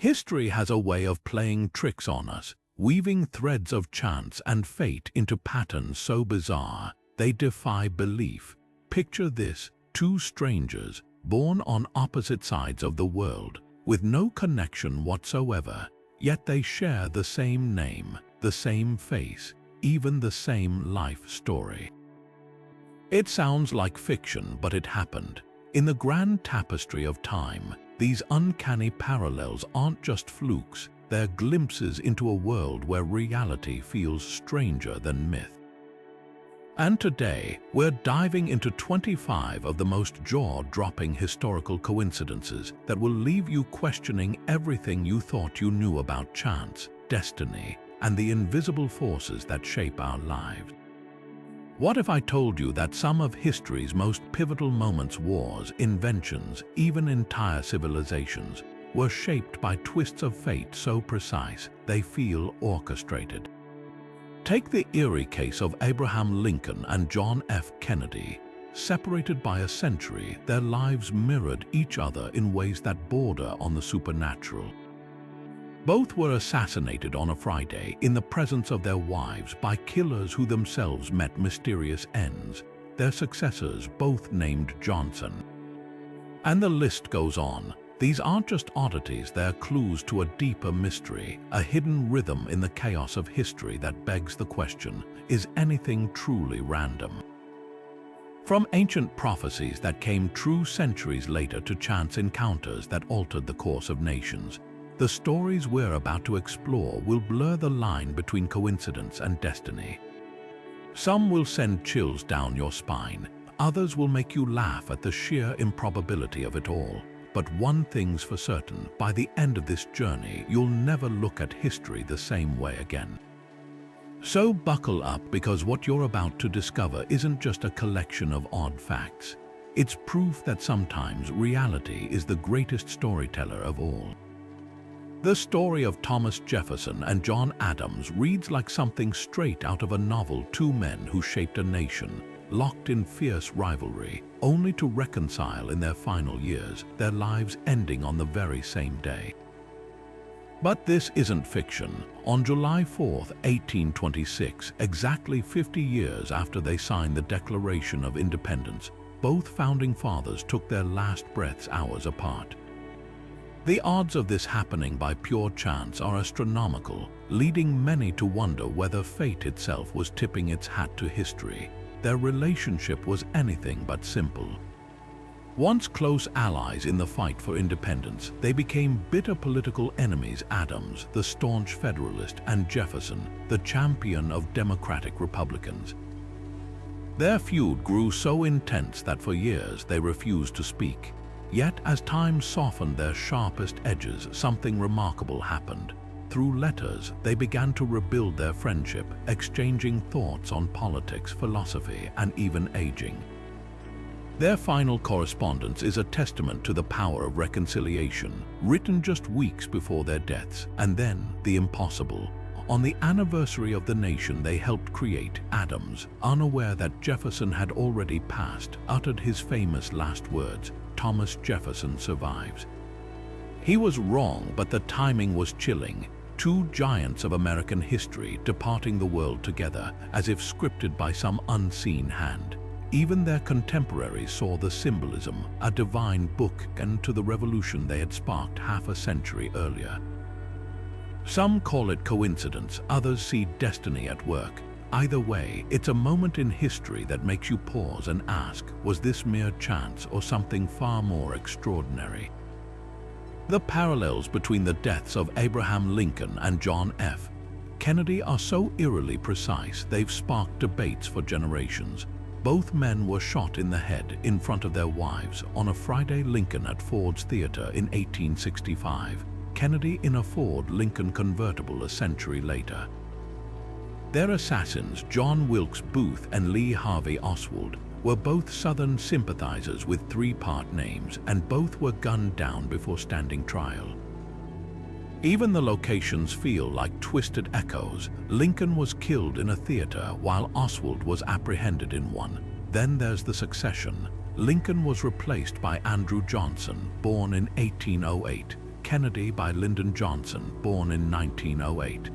History has a way of playing tricks on us, weaving threads of chance and fate into patterns so bizarre they defy belief. Picture this: two strangers, born on opposite sides of the world, with no connection whatsoever, yet they share the same name, the same face, even the same life story. It sounds like fiction, but it happened. In the grand tapestry of time, these uncanny parallels aren't just flukes, they're glimpses into a world where reality feels stranger than myth. And today, we're diving into 25 of the most jaw-dropping historical coincidences that will leave you questioning everything you thought you knew about chance, destiny, and the invisible forces that shape our lives. What if I told you that some of history's most pivotal moments, wars, inventions, even entire civilizations, were shaped by twists of fate so precise they feel orchestrated? Take the eerie case of Abraham Lincoln and John F. Kennedy. Separated by a century, their lives mirrored each other in ways that border on the supernatural. Both were assassinated on a Friday in the presence of their wives by killers who themselves met mysterious ends, their successors both named Johnson. And the list goes on. These aren't just oddities, they're clues to a deeper mystery, a hidden rhythm in the chaos of history that begs the question, is anything truly random? From ancient prophecies that came true centuries later to chance encounters that altered the course of nations, the stories we're about to explore will blur the line between coincidence and destiny. Some will send chills down your spine, others will make you laugh at the sheer improbability of it all. But one thing's for certain, by the end of this journey, you'll never look at history the same way again. So buckle up, because what you're about to discover isn't just a collection of odd facts. It's proof that sometimes reality is the greatest storyteller of all. The story of Thomas Jefferson and John Adams reads like something straight out of a novel. Two men who shaped a nation, locked in fierce rivalry, only to reconcile in their final years, their lives ending on the very same day. But this isn't fiction. On July 4, 1826, exactly 50 years after they signed the Declaration of Independence, both founding fathers took their last breaths hours apart. The odds of this happening by pure chance are astronomical, leading many to wonder whether fate itself was tipping its hat to history. Their relationship was anything but simple. Once close allies in the fight for independence, they became bitter political enemies. Adams, the staunch Federalist, and Jefferson, the champion of Democratic Republicans. Their feud grew so intense that for years they refused to speak. Yet, as time softened their sharpest edges, something remarkable happened. Through letters, they began to rebuild their friendship, exchanging thoughts on politics, philosophy, and even aging. Their final correspondence is a testament to the power of reconciliation, written just weeks before their deaths. And then, the impossible. On the anniversary of the nation they helped create, Adams, unaware that Jefferson had already passed, uttered his famous last words, "Thomas Jefferson survives." He was wrong, but the timing was chilling. Two giants of American history departing the world together, as if scripted by some unseen hand. Even their contemporaries saw the symbolism, a divine bookend to the revolution they had sparked half a century earlier. Some call it coincidence, others see destiny at work. Either way, it's a moment in history that makes you pause and ask, was this mere chance or something far more extraordinary? The parallels between the deaths of Abraham Lincoln and John F. Kennedy are so eerily precise they've sparked debates for generations. Both men were shot in the head in front of their wives on a Friday. Lincoln at Ford's Theater in 1865, Kennedy in a Ford Lincoln convertible a century later. Their assassins, John Wilkes Booth and Lee Harvey Oswald, were both Southern sympathizers with three-part names, and both were gunned down before standing trial. Even the locations feel like twisted echoes. Lincoln was killed in a theater while Oswald was apprehended in one. Then there's the succession. Lincoln was replaced by Andrew Johnson, born in 1808. Kennedy by Lyndon Johnson, born in 1908.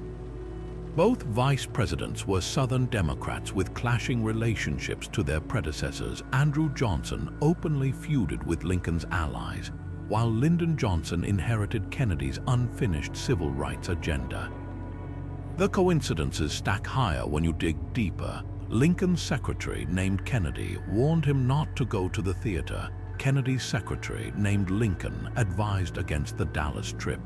Both vice presidents were Southern Democrats with clashing relationships to their predecessors. Andrew Johnson openly feuded with Lincoln's allies, while Lyndon Johnson inherited Kennedy's unfinished civil rights agenda. The coincidences stack higher when you dig deeper. Lincoln's secretary, named Kennedy, warned him not to go to the theater. Kennedy's secretary, named Lincoln, advised against the Dallas trip.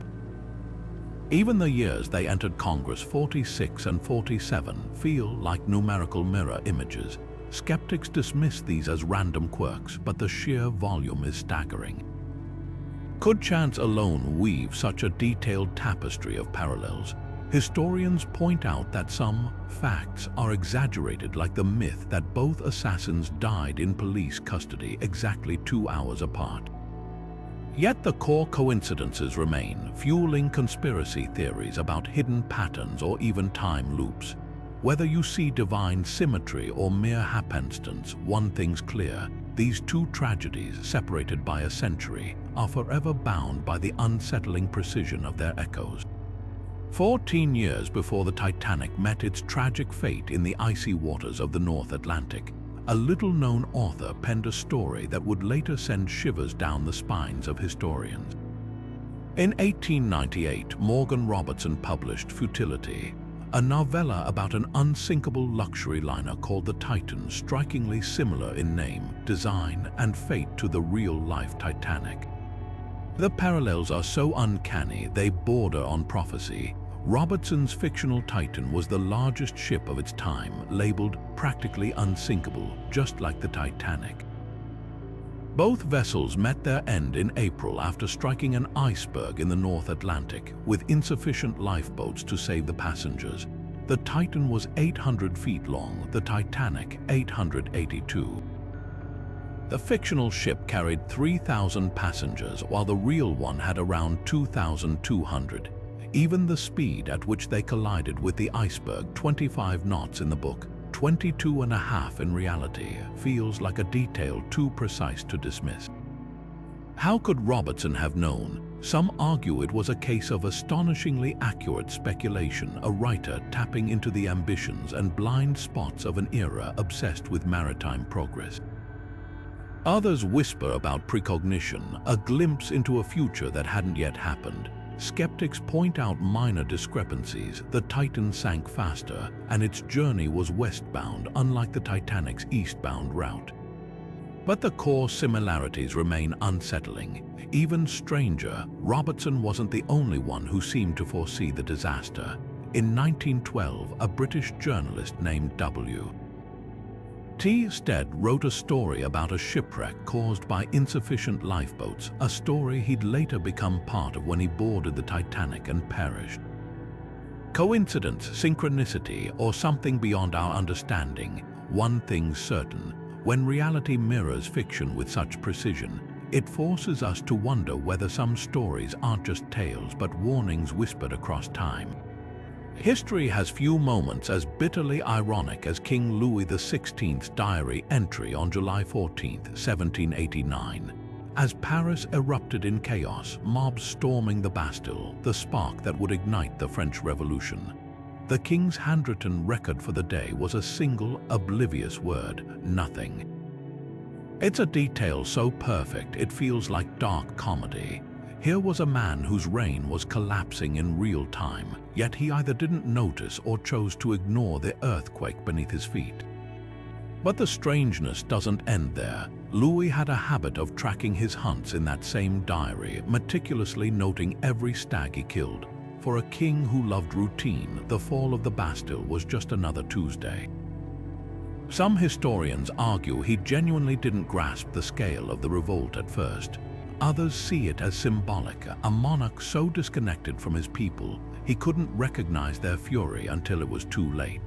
Even the years they entered Congress, 46 and 47, feel like numerical mirror images. Skeptics dismiss these as random quirks, but the sheer volume is staggering. Could chance alone weave such a detailed tapestry of parallels? Historians point out that some facts are exaggerated, like the myth that both assassins died in police custody exactly 2 hours apart. Yet the core coincidences remain, fueling conspiracy theories about hidden patterns or even time loops. Whether you see divine symmetry or mere happenstance, one thing's clear: these two tragedies, separated by a century, are forever bound by the unsettling precision of their echoes. 14 years before the Titanic met its tragic fate in the icy waters of the North Atlantic, a little-known author penned a story that would later send shivers down the spines of historians. In 1898, Morgan Robertson published Futility, a novella about an unsinkable luxury liner called the Titan, strikingly similar in name, design, and fate to the real-life Titanic. The parallels are so uncanny they border on prophecy. Robertson's fictional Titan was the largest ship of its time, labeled practically unsinkable, just like the Titanic. Both vessels met their end in April after striking an iceberg in the North Atlantic, with insufficient lifeboats to save the passengers. The Titan was 800 feet long, the Titanic 882. The fictional ship carried 3,000 passengers, while the real one had around 2,200. Even the speed at which they collided with the iceberg, 25 knots in the book, 22.5 in reality, feels like a detail too precise to dismiss. How could Robertson have known? Some argue it was a case of astonishingly accurate speculation, a writer tapping into the ambitions and blind spots of an era obsessed with maritime progress. Others whisper about precognition, a glimpse into a future that hadn't yet happened. Skeptics point out minor discrepancies. The Titan sank faster, and its journey was westbound, unlike the Titanic's eastbound route. But the core similarities remain unsettling. Even stranger, Robertson wasn't the only one who seemed to foresee the disaster. In 1912, a British journalist named W. T. Stead wrote a story about a shipwreck caused by insufficient lifeboats, a story he'd later become part of when he boarded the Titanic and perished. Coincidence, synchronicity, or something beyond our understanding? One thing's certain: when reality mirrors fiction with such precision, it forces us to wonder whether some stories aren't just tales but warnings whispered across time. History has few moments as bitterly ironic as King Louis XVI's diary entry on July 14, 1789. As Paris erupted in chaos, mobs storming the Bastille, the spark that would ignite the French Revolution. The king's handwritten record for the day was a single, oblivious word: nothing. It's a detail so perfect it feels like dark comedy. Here was a man whose reign was collapsing in real time, yet he either didn't notice or chose to ignore the earthquake beneath his feet. But the strangeness doesn't end there. Louis had a habit of tracking his hunts in that same diary, meticulously noting every stag he killed. For a king who loved routine, the fall of the Bastille was just another Tuesday. Some historians argue he genuinely didn't grasp the scale of the revolt at first. Others see it as symbolic, a monarch so disconnected from his people, he couldn't recognize their fury until it was too late.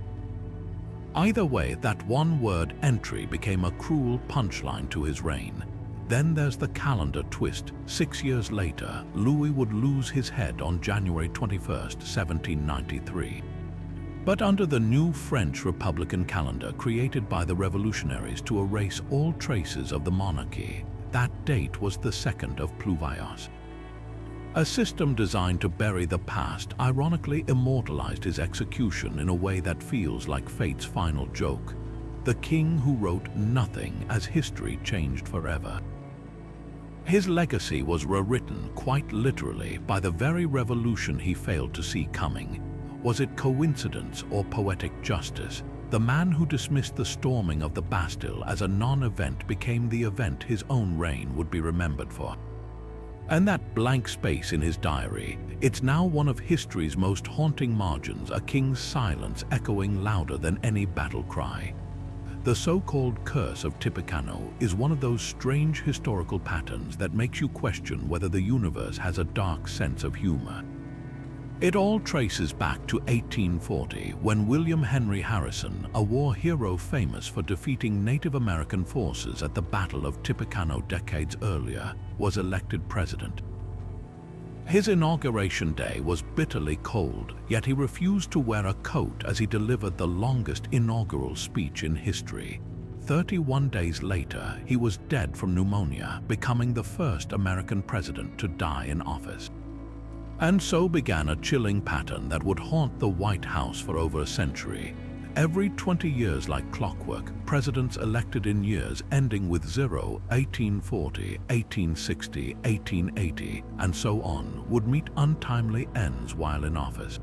Either way, that one-word entry became a cruel punchline to his reign. Then there's the calendar twist. 6 years later, Louis would lose his head on January 21, 1793. But under the new French Republican calendar created by the revolutionaries to erase all traces of the monarchy, that date was the 2nd of Pluvios. A system designed to bury the past ironically immortalized his execution in a way that feels like fate's final joke. The king who wrote nothing as history changed forever. His legacy was rewritten quite literally by the very revolution he failed to see coming. Was it coincidence or poetic justice? The man who dismissed the storming of the Bastille as a non-event became the event his own reign would be remembered for. And that blank space in his diary, it's now one of history's most haunting margins, a king's silence echoing louder than any battle cry. The so-called Curse of Tippecanoe is one of those strange historical patterns that makes you question whether the universe has a dark sense of humor. It all traces back to 1840, when William Henry Harrison, a war hero famous for defeating Native American forces at the Battle of Tippecanoe decades earlier, was elected president. His inauguration day was bitterly cold, yet he refused to wear a coat as he delivered the longest inaugural speech in history. 31 days later, he was dead from pneumonia, becoming the first American president to die in office. And so began a chilling pattern that would haunt the White House for over a century. Every 20 years, like clockwork, presidents elected in years ending with 0, 1840, 1860, 1880, and so on, would meet untimely ends while in office.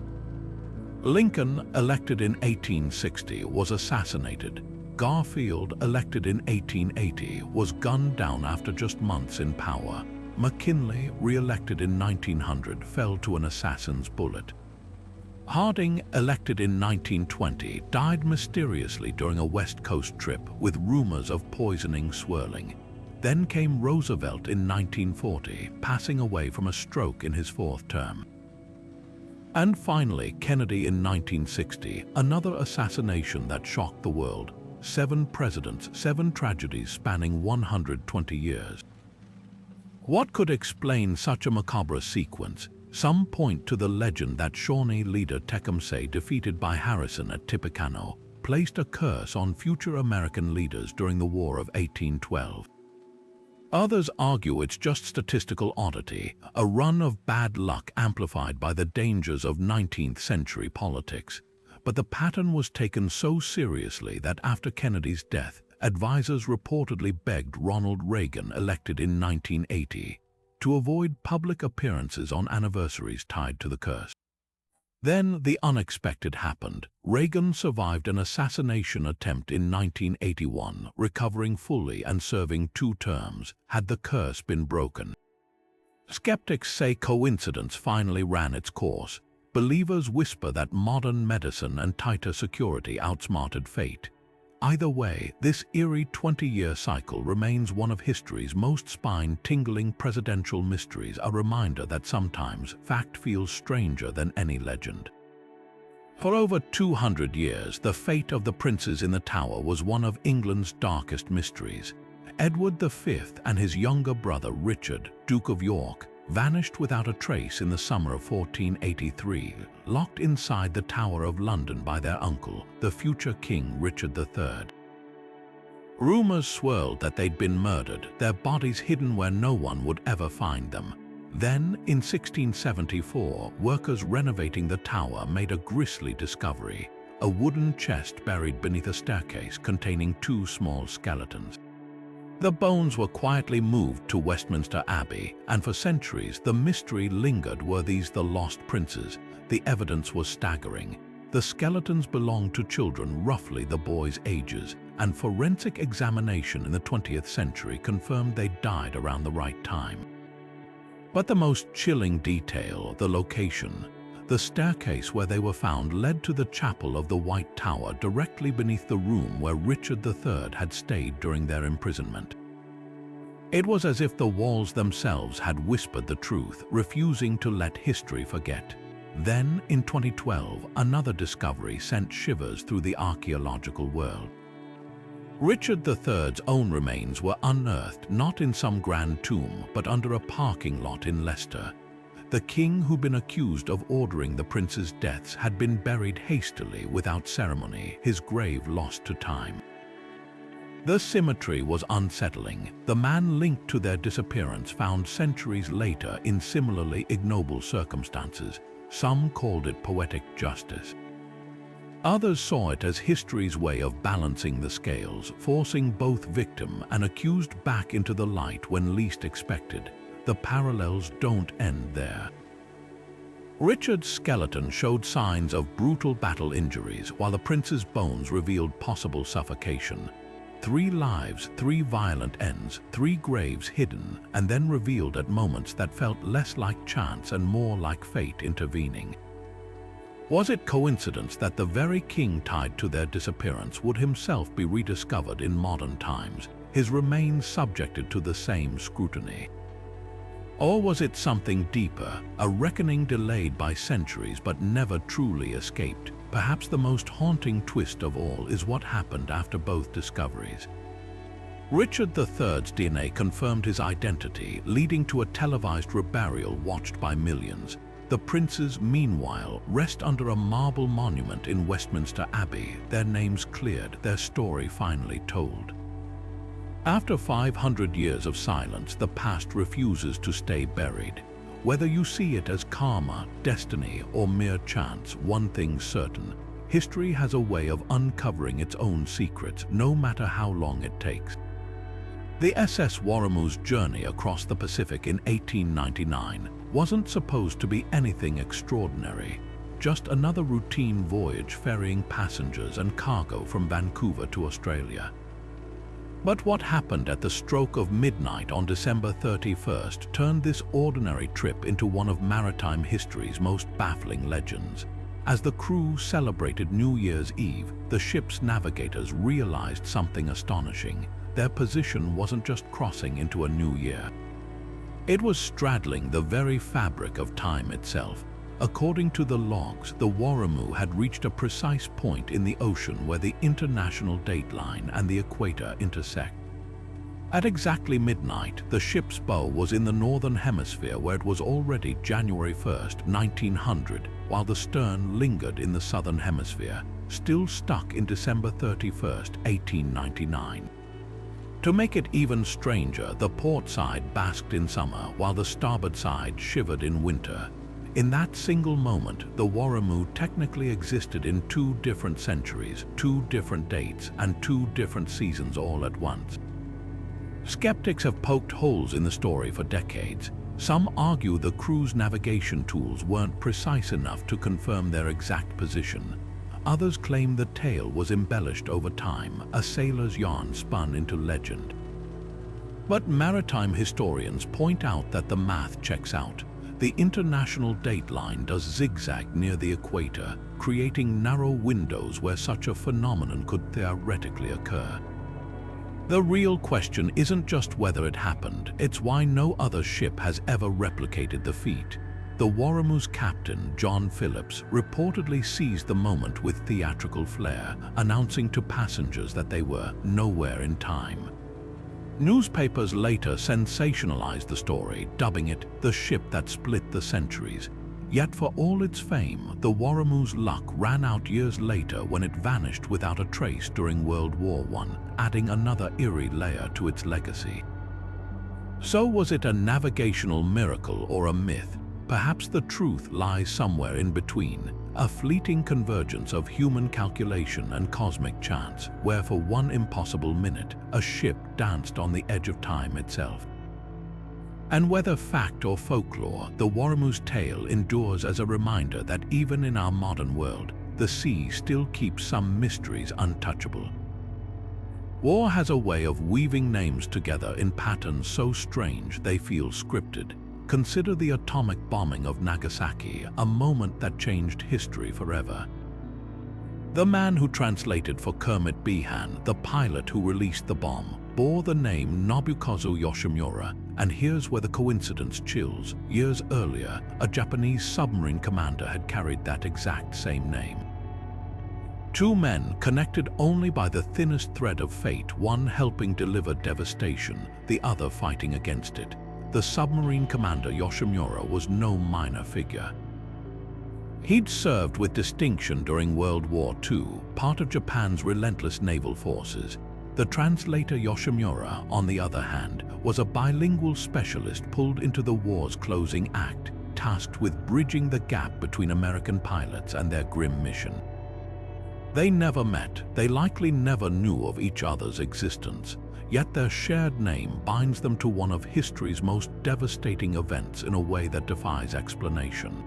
Lincoln, elected in 1860, was assassinated. Garfield, elected in 1880, was gunned down after just months in power. McKinley, re-elected in 1900, fell to an assassin's bullet. Harding, elected in 1920, died mysteriously during a West Coast trip with rumors of poisoning swirling. Then came Roosevelt in 1940, passing away from a stroke in his fourth term. And finally, Kennedy in 1960, another assassination that shocked the world. 7 presidents, 7 tragedies spanning 120 years. What could explain such a macabre sequence? Some point to the legend that Shawnee leader Tecumseh, defeated by Harrison at Tippecanoe, placed a curse on future American leaders during the War of 1812. Others argue it's just statistical oddity, a run of bad luck amplified by the dangers of 19th century politics. But the pattern was taken so seriously that after Kennedy's death, advisors reportedly begged Ronald Reagan, elected in 1980, to avoid public appearances on anniversaries tied to the curse. Then the unexpected happened. Reagan survived an assassination attempt in 1981, recovering fully and serving 2 terms, had the curse been broken. Skeptics say coincidence finally ran its course. Believers whisper that modern medicine and tighter security outsmarted fate. Either way, this eerie 20-year cycle remains one of history's most spine-tingling presidential mysteries, a reminder that sometimes fact feels stranger than any legend. For over 200 years, the fate of the princes in the Tower was one of England's darkest mysteries. Edward V and his younger brother Richard, Duke of York, vanished without a trace in the summer of 1483, locked inside the Tower of London by their uncle, the future King Richard III. Rumors swirled that they'd been murdered, their bodies hidden where no one would ever find them. Then, in 1674, workers renovating the tower made a grisly discovery: a wooden chest buried beneath a staircase containing 2 small skeletons. The bones were quietly moved to Westminster Abbey, and for centuries the mystery lingered. Were these the lost princes? The evidence was staggering. The skeletons belonged to children roughly the boys' ages, and forensic examination in the 20th century confirmed they died around the right time. But the most chilling detail, the location. The staircase where they were found led to the chapel of the White Tower, directly beneath the room where Richard III had stayed during their imprisonment. It was as if the walls themselves had whispered the truth, refusing to let history forget. Then, in 2012, another discovery sent shivers through the archaeological world. Richard III's own remains were unearthed not in some grand tomb, but under a parking lot in Leicester. The king who'd been accused of ordering the prince's deaths had been buried hastily without ceremony, his grave lost to time. The symmetry was unsettling. The man linked to their disappearance found centuries later in similarly ignoble circumstances. Some called it poetic justice. Others saw it as history's way of balancing the scales, forcing both victim and accused back into the light when least expected. The parallels don't end there. Richard's skeleton showed signs of brutal battle injuries, while the prince's bones revealed possible suffocation. 3 lives, 3 violent ends, 3 graves hidden, and then revealed at moments that felt less like chance and more like fate intervening. Was it coincidence that the very king tied to their disappearance would himself be rediscovered in modern times, his remains subjected to the same scrutiny? Or was it something deeper, a reckoning delayed by centuries but never truly escaped? Perhaps the most haunting twist of all is what happened after both discoveries. Richard III's DNA confirmed his identity, leading to a televised reburial watched by millions. The princes, meanwhile, rest under a marble monument in Westminster Abbey, their names cleared, their story finally told. After 500 years of silence, the past refuses to stay buried. Whether you see it as karma, destiny, or mere chance, one thing's certain: history has a way of uncovering its own secrets, no matter how long it takes. The SS Warremo's journey across the Pacific in 1899 wasn't supposed to be anything extraordinary, just another routine voyage ferrying passengers and cargo from Vancouver to Australia. But what happened at the stroke of midnight on December 31st turned this ordinary trip into one of maritime history's most baffling legends. As the crew celebrated New Year's Eve, the ship's navigators realized something astonishing. Their position wasn't just crossing into a new year. It was straddling the very fabric of time itself. According to the logs, the Warremo had reached a precise point in the ocean where the international dateline and the equator intersect. At exactly midnight, the ship's bow was in the northern hemisphere where it was already January 1st, 1900, while the stern lingered in the southern hemisphere, still stuck in December 31st, 1899. To make it even stranger, the port side basked in summer while the starboard side shivered in winter. In that single moment, the Warremo technically existed in 2 different centuries, 2 different dates, and 2 different seasons all at once. Skeptics have poked holes in the story for decades. Some argue the crew's navigation tools weren't precise enough to confirm their exact position. Others claim the tale was embellished over time, a sailor's yarn spun into legend. But maritime historians point out that the math checks out. The international dateline does zigzag near the equator, creating narrow windows where such a phenomenon could theoretically occur. The real question isn't just whether it happened, it's why no other ship has ever replicated the feat. The Warremo's captain, John Phillips, reportedly seized the moment with theatrical flair, announcing to passengers that they were nowhere in time. Newspapers later sensationalized the story, dubbing it the ship that split the centuries. Yet for all its fame, the Warremo's luck ran out years later when it vanished without a trace during World War I, adding another eerie layer to its legacy. So was it a navigational miracle or a myth? Perhaps the truth lies somewhere in between, a fleeting convergence of human calculation and cosmic chance, where for one impossible minute, a ship danced on the edge of time itself. And whether fact or folklore, the Warremo's tale endures as a reminder that even in our modern world, the sea still keeps some mysteries untouchable. War has a way of weaving names together in patterns so strange they feel scripted. Consider the atomic bombing of Nagasaki, a moment that changed history forever. The man who translated for Kermit Behan, the pilot who released the bomb, bore the name Nobukazu Yoshimura, and here's where the coincidence chills. Years earlier, a Japanese submarine commander had carried that exact same name. 2 men connected only by the thinnest thread of fate, one helping deliver devastation, the other fighting against it. The submarine commander Yoshimura was no minor figure. He'd served with distinction during World War II, part of Japan's relentless naval forces. The translator Yoshimura, on the other hand, was a bilingual specialist pulled into the war's closing act, tasked with bridging the gap between American pilots and their grim mission. They never met, they likely never knew of each other's existence, yet their shared name binds them to one of history's most devastating events in a way that defies explanation.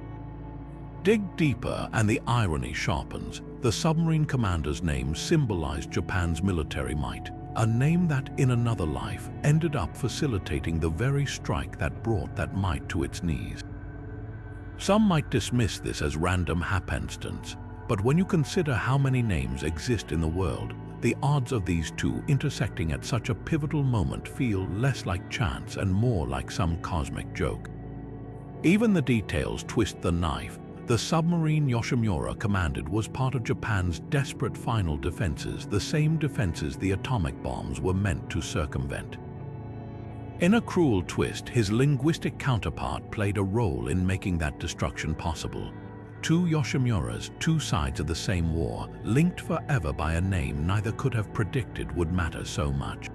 Dig deeper and the irony sharpens. The submarine commander's name symbolized Japan's military might, a name that in another life ended up facilitating the very strike that brought that might to its knees. Some might dismiss this as random happenstance, but when you consider how many names exist in the world, the odds of these two intersecting at such a pivotal moment feel less like chance and more like some cosmic joke. Even the details twist the knife. The submarine Yoshimura commanded was part of Japan's desperate final defenses, the same defenses the atomic bombs were meant to circumvent. In a cruel twist, his linguistic counterpart played a role in making that destruction possible. Two Yoshimuras, two sides of the same war, linked forever by a name neither could have predicted would matter so much.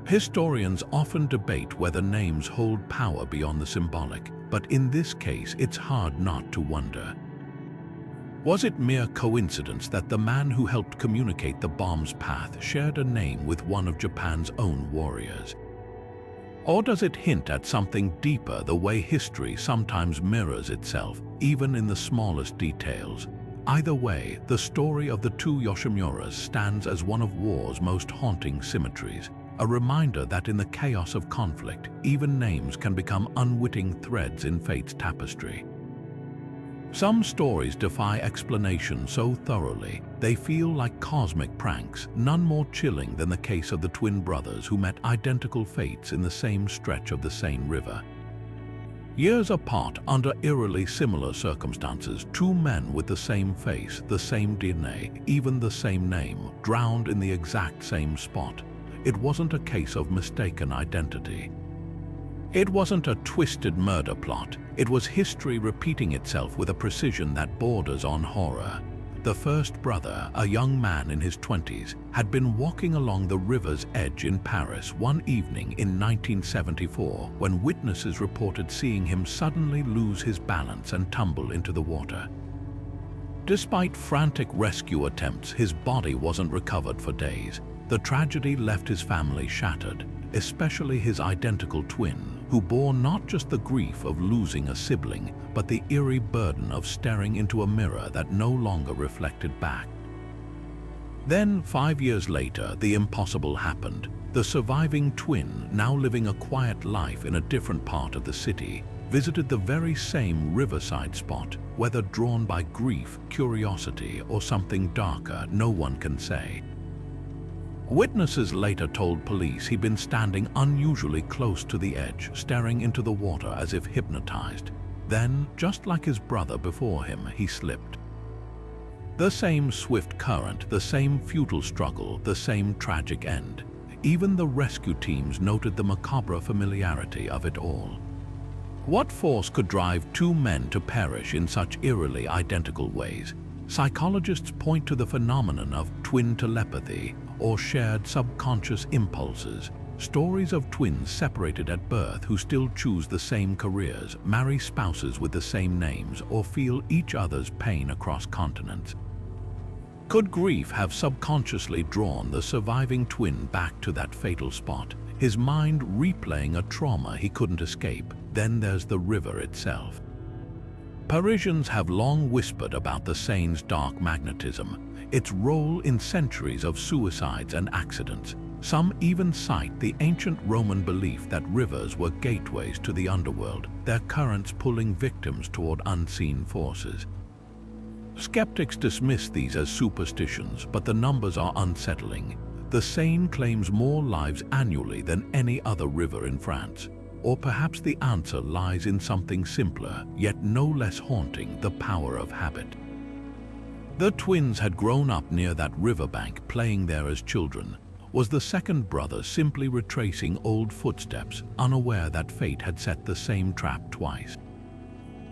Historians often debate whether names hold power beyond the symbolic, but in this case it's hard not to wonder. Was it mere coincidence that the man who helped communicate the bomb's path shared a name with one of Japan's own warriors? Or does it hint at something deeper, the way history sometimes mirrors itself, even in the smallest details? Either way, the story of the two Yoshimuras stands as one of war's most haunting symmetries, a reminder that in the chaos of conflict, even names can become unwitting threads in fate's tapestry. Some stories defy explanation so thoroughly, they feel like cosmic pranks, none more chilling than the case of the twin brothers who met identical fates in the same stretch of the Seine River. Years apart, under eerily similar circumstances, two men with the same face, the same DNA, even the same name, drowned in the exact same spot. It wasn't a case of mistaken identity. It wasn't a twisted murder plot. It was history repeating itself with a precision that borders on horror. The first brother, a young man in his 20s, had been walking along the river's edge in Paris one evening in 1974 when witnesses reported seeing him suddenly lose his balance and tumble into the water. Despite frantic rescue attempts, his body wasn't recovered for days. The tragedy left his family shattered, especially his identical twin, who bore not just the grief of losing a sibling, but the eerie burden of staring into a mirror that no longer reflected back. Then, 5 years later, the impossible happened. The surviving twin, now living a quiet life in a different part of the city, visited the very same riverside spot, whether drawn by grief, curiosity, or something darker, no one can say. Witnesses later told police he'd been standing unusually close to the edge, staring into the water as if hypnotized. Then, just like his brother before him, he slipped. The same swift current, the same futile struggle, the same tragic end. Even the rescue teams noted the macabre familiarity of it all. What force could drive two men to perish in such eerily identical ways? Psychologists point to the phenomenon of twin telepathy, or shared subconscious impulses, stories of twins separated at birth who still choose the same careers, marry spouses with the same names, or feel each other's pain across continents. Could grief have subconsciously drawn the surviving twin back to that fatal spot, his mind replaying a trauma he couldn't escape? Then there's the river itself. Parisians have long whispered about the Seine's dark magnetism, its role in centuries of suicides and accidents. Some even cite the ancient Roman belief that rivers were gateways to the underworld, their currents pulling victims toward unseen forces. Skeptics dismiss these as superstitions, but the numbers are unsettling. The Seine claims more lives annually than any other river in France. Or perhaps the answer lies in something simpler, yet no less haunting: the power of habit. The twins had grown up near that riverbank, playing there as children. Was the second brother simply retracing old footsteps, unaware that fate had set the same trap twice?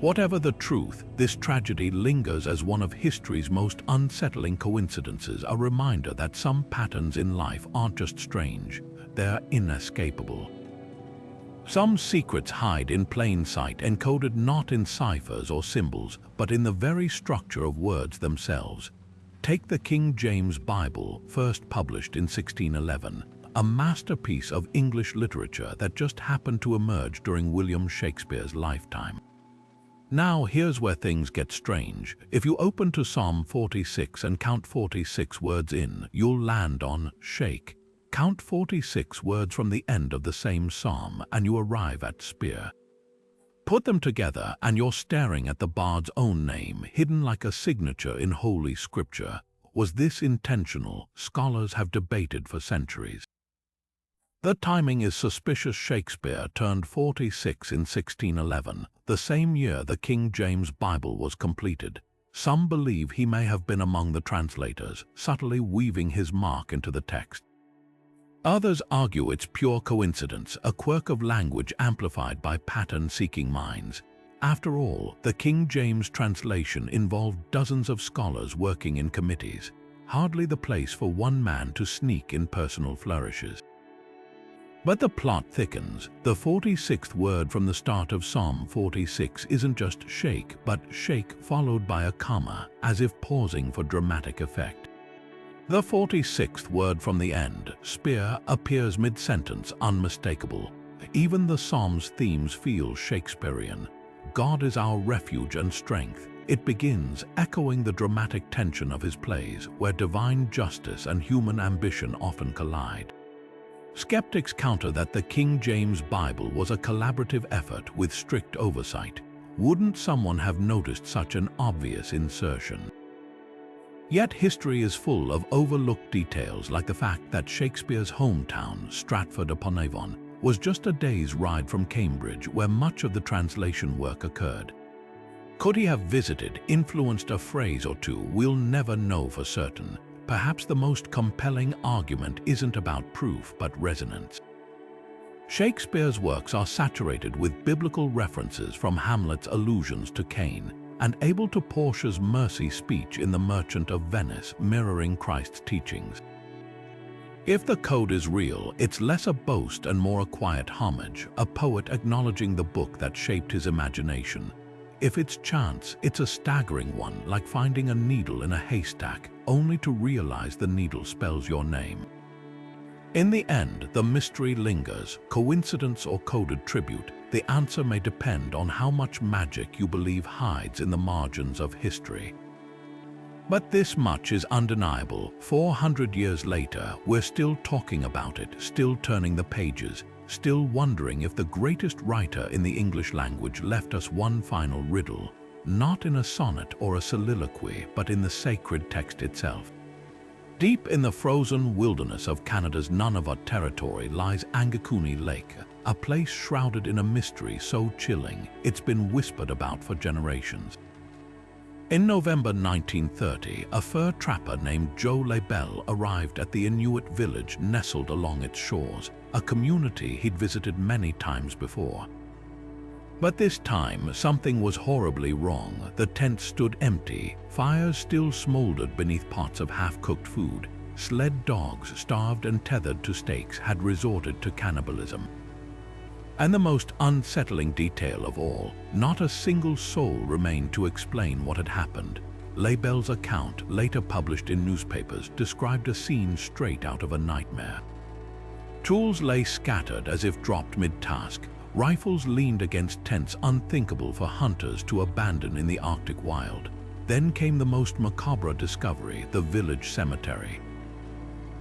Whatever the truth, this tragedy lingers as one of history's most unsettling coincidences, a reminder that some patterns in life aren't just strange, they're inescapable. Some secrets hide in plain sight, encoded not in ciphers or symbols, but in the very structure of words themselves. Take the King James Bible, first published in 1611, a masterpiece of English literature that just happened to emerge during William Shakespeare's lifetime. Now here's where things get strange. If you open to Psalm 46 and count 46 words in, you'll land on shake. Count 46 words from the end of the same psalm and you arrive at spear. Put them together and you're staring at the bard's own name, hidden like a signature in Holy Scripture. Was this intentional? Scholars have debated for centuries. The timing is suspicious. Shakespeare turned 46 in 1611, the same year the King James Bible was completed. Some believe he may have been among the translators, subtly weaving his mark into the text. Others argue it's pure coincidence, a quirk of language amplified by pattern-seeking minds. After all, the King James translation involved dozens of scholars working in committees, hardly the place for one man to sneak in personal flourishes. But the plot thickens. The 46th word from the start of Psalm 46 isn't just shake, but shake followed by a comma, as if pausing for dramatic effect. The 46th word from the end, spear, appears mid-sentence, unmistakable. Even the psalm's themes feel Shakespearean. God is our refuge and strength. It begins echoing the dramatic tension of his plays, where divine justice and human ambition often collide. Skeptics counter that the King James Bible was a collaborative effort with strict oversight. Wouldn't someone have noticed such an obvious insertion? Yet history is full of overlooked details, like the fact that Shakespeare's hometown, Stratford-upon-Avon, was just a day's ride from Cambridge, where much of the translation work occurred. Could he have visited, influenced a phrase or two? We'll never know for certain. Perhaps the most compelling argument isn't about proof, but resonance. Shakespeare's works are saturated with biblical references, from Hamlet's allusions to Cain, and Abel to Portia's mercy speech in The Merchant of Venice, mirroring Christ's teachings. If the code is real, it's less a boast and more a quiet homage, a poet acknowledging the book that shaped his imagination. If it's chance, it's a staggering one, like finding a needle in a haystack, only to realize the needle spells your name. In the end, the mystery lingers. Coincidence or coded tribute, the answer may depend on how much magic you believe hides in the margins of history. But this much is undeniable. 400 years later, we're still talking about it, still turning the pages, still wondering if the greatest writer in the English language left us one final riddle, not in a sonnet or a soliloquy, but in the sacred text itself. Deep in the frozen wilderness of Canada's Nunavut territory lies Angakuni Lake, a place shrouded in a mystery so chilling it's been whispered about for generations. In November 1930, a fur trapper named Joe Labelle arrived at the Inuit village nestled along its shores, a community he'd visited many times before. But this time, something was horribly wrong. The tent stood empty, fires still smoldered beneath pots of half-cooked food. Sled dogs, starved and tethered to stakes, had resorted to cannibalism. And the most unsettling detail of all, not a single soul remained to explain what had happened. Labelle's account, later published in newspapers, described a scene straight out of a nightmare. Tools lay scattered as if dropped mid-task. Rifles leaned against tents unthinkable for hunters to abandon in the Arctic wild. Then came the most macabre discovery, the village cemetery.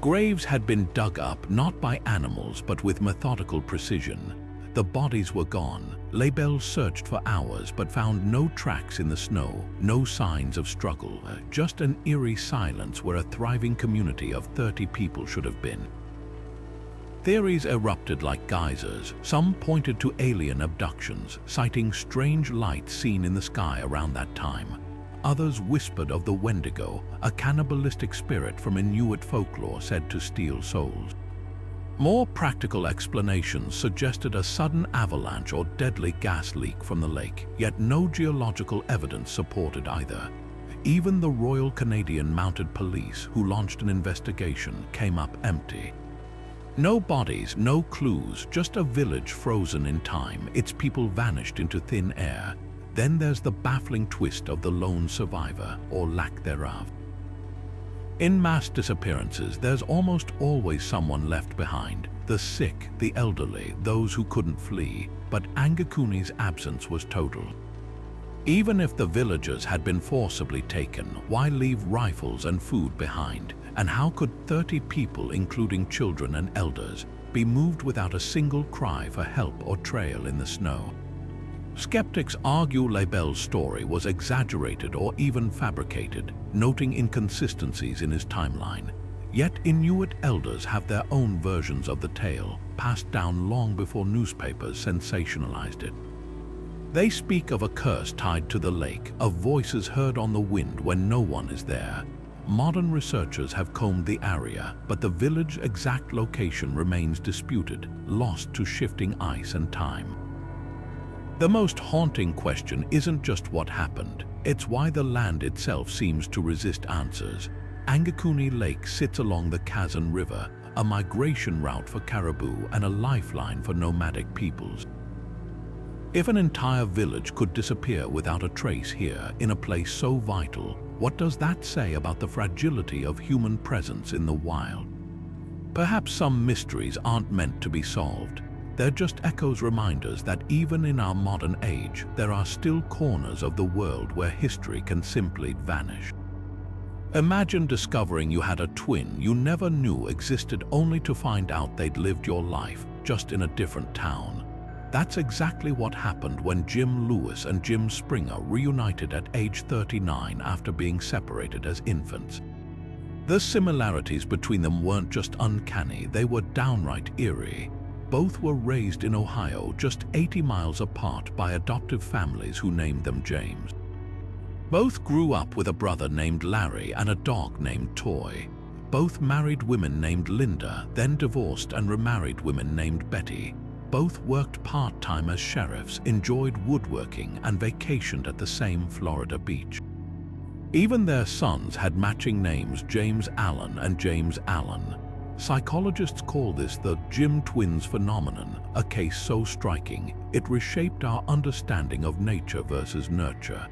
Graves had been dug up not by animals but with methodical precision. The bodies were gone. Labelle searched for hours but found no tracks in the snow, no signs of struggle, just an eerie silence where a thriving community of 30 people should have been. Theories erupted like geysers. Some pointed to alien abductions, citing strange lights seen in the sky around that time. Others whispered of the Wendigo, a cannibalistic spirit from Inuit folklore said to steal souls. More practical explanations suggested a sudden avalanche or deadly gas leak from the lake, yet no geological evidence supported either. Even the Royal Canadian Mounted Police, who launched an investigation, came up empty. No bodies, no clues, just a village frozen in time, its people vanished into thin air. Then there's the baffling twist of the lone survivor, or lack thereof. In mass disappearances, there's almost always someone left behind. The sick, the elderly, those who couldn't flee. But Angakuni's absence was total. Even if the villagers had been forcibly taken, why leave rifles and food behind? And how could 30 people, including children and elders, be moved without a single cry for help or trail in the snow? Skeptics argue Lebel's story was exaggerated or even fabricated, noting inconsistencies in his timeline. Yet Inuit elders have their own versions of the tale, passed down long before newspapers sensationalized it. They speak of a curse tied to the lake, of voices heard on the wind when no one is there. Modern researchers have combed the area, but the village's exact location remains disputed, lost to shifting ice and time. The most haunting question isn't just what happened, it's why the land itself seems to resist answers. Angakuni Lake sits along the Kazan River, a migration route for caribou and a lifeline for nomadic peoples. If an entire village could disappear without a trace here, in a place so vital, what does that say about the fragility of human presence in the wild? Perhaps some mysteries aren't meant to be solved. They're just echoes, reminders that even in our modern age, there are still corners of the world where history can simply vanish. Imagine discovering you had a twin you never knew existed, only to find out they'd lived your life, just in a different town. That's exactly what happened when Jim Lewis and Jim Springer reunited at age 39 after being separated as infants. The similarities between them weren't just uncanny, they were downright eerie. Both were raised in Ohio, just 80 miles apart, by adoptive families who named them James. Both grew up with a brother named Larry and a dog named Toy. Both married women named Linda, then divorced and remarried women named Betty. Both worked part-time as sheriffs, enjoyed woodworking, and vacationed at the same Florida beach. Even their sons had matching names, James Allen and James Allen. Psychologists call this the Jim twins phenomenon, a case so striking it reshaped our understanding of nature versus nurture.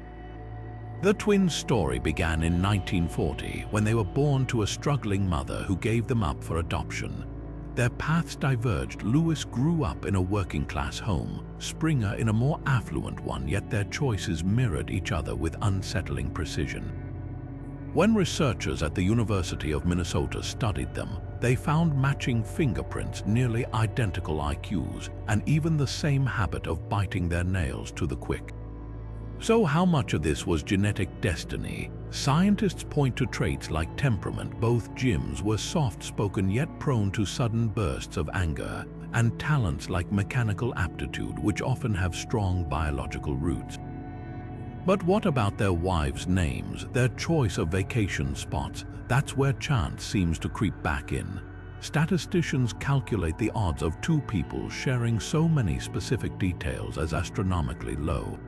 The twins' story began in 1940 when they were born to a struggling mother who gave them up for adoption. Their paths diverged. Lewis grew up in a working-class home, Springer in a more affluent one, yet their choices mirrored each other with unsettling precision. When researchers at the University of Minnesota studied them, they found matching fingerprints, nearly identical IQs, and even the same habit of biting their nails to the quick. So how much of this was genetic destiny? Scientists point to traits like temperament. Both Jims were soft-spoken yet prone to sudden bursts of anger, and talents like mechanical aptitude, which often have strong biological roots. But what about their wives' names, their choice of vacation spots? That's where chance seems to creep back in. Statisticians calculate the odds of two people sharing so many specific details as astronomically low.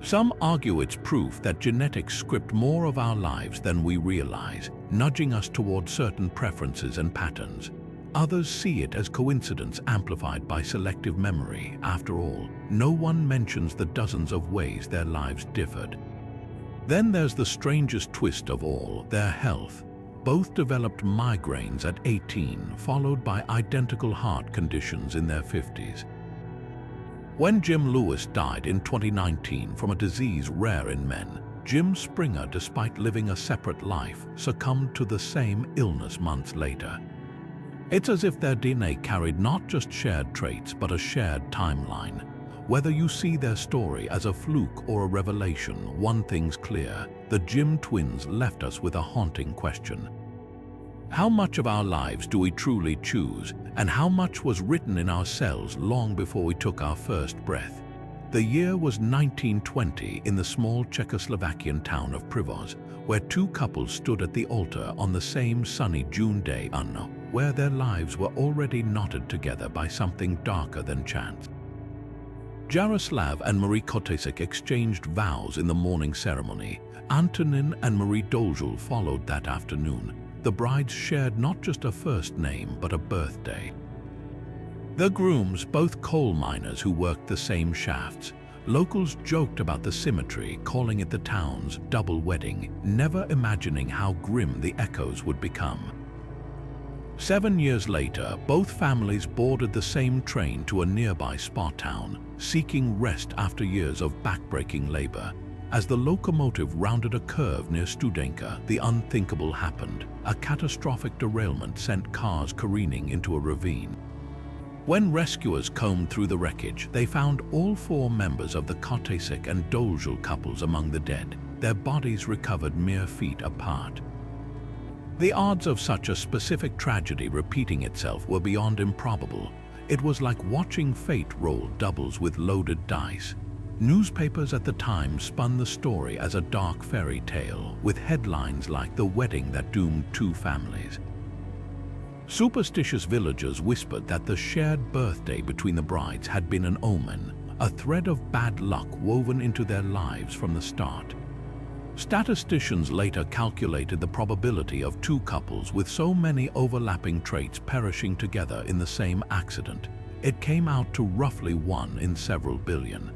Some argue it's proof that genetics script more of our lives than we realize, nudging us toward certain preferences and patterns. Others see it as coincidence amplified by selective memory. After all, no one mentions the dozens of ways their lives differed. Then there's the strangest twist of all, their health. Both developed migraines at 18, followed by identical heart conditions in their 50s. When Jim Lewis died in 2019 from a disease rare in men, Jim Springer, despite living a separate life, succumbed to the same illness months later. It's as if their DNA carried not just shared traits, but a shared timeline. Whether you see their story as a fluke or a revelation, one thing's clear: the Jim twins left us with a haunting question. How much of our lives do we truly choose, and how much was written in our cells long before we took our first breath? The year was 1920 in the small Czechoslovakian town of Privos, where two couples stood at the altar on the same sunny June day. where their lives were already knotted together by something darker than chance. Jaroslav and Marie Kotesek exchanged vows in the morning ceremony. Antonin and Marie Doljul followed that afternoon. The brides shared not just a first name, but a birthday. The grooms, both coal miners who worked the same shafts. Locals joked about the symmetry, calling it the town's double wedding, never imagining how grim the echoes would become. 7 years later, both families boarded the same train to a nearby spa town, seeking rest after years of backbreaking labor. As the locomotive rounded a curve near Studenka, the unthinkable happened. A catastrophic derailment sent cars careening into a ravine. When rescuers combed through the wreckage, they found all 4 members of the Kotesek and Doljul couples among the dead, their bodies recovered mere feet apart. The odds of such a specific tragedy repeating itself were beyond improbable. It was like watching fate roll doubles with loaded dice. Newspapers at the time spun the story as a dark fairy tale, with headlines like "The Wedding That Doomed 2 Families." Superstitious villagers whispered that the shared birthday between the brides had been an omen, a thread of bad luck woven into their lives from the start. Statisticians later calculated the probability of 2 couples with so many overlapping traits perishing together in the same accident. It came out to roughly 1 in several billion.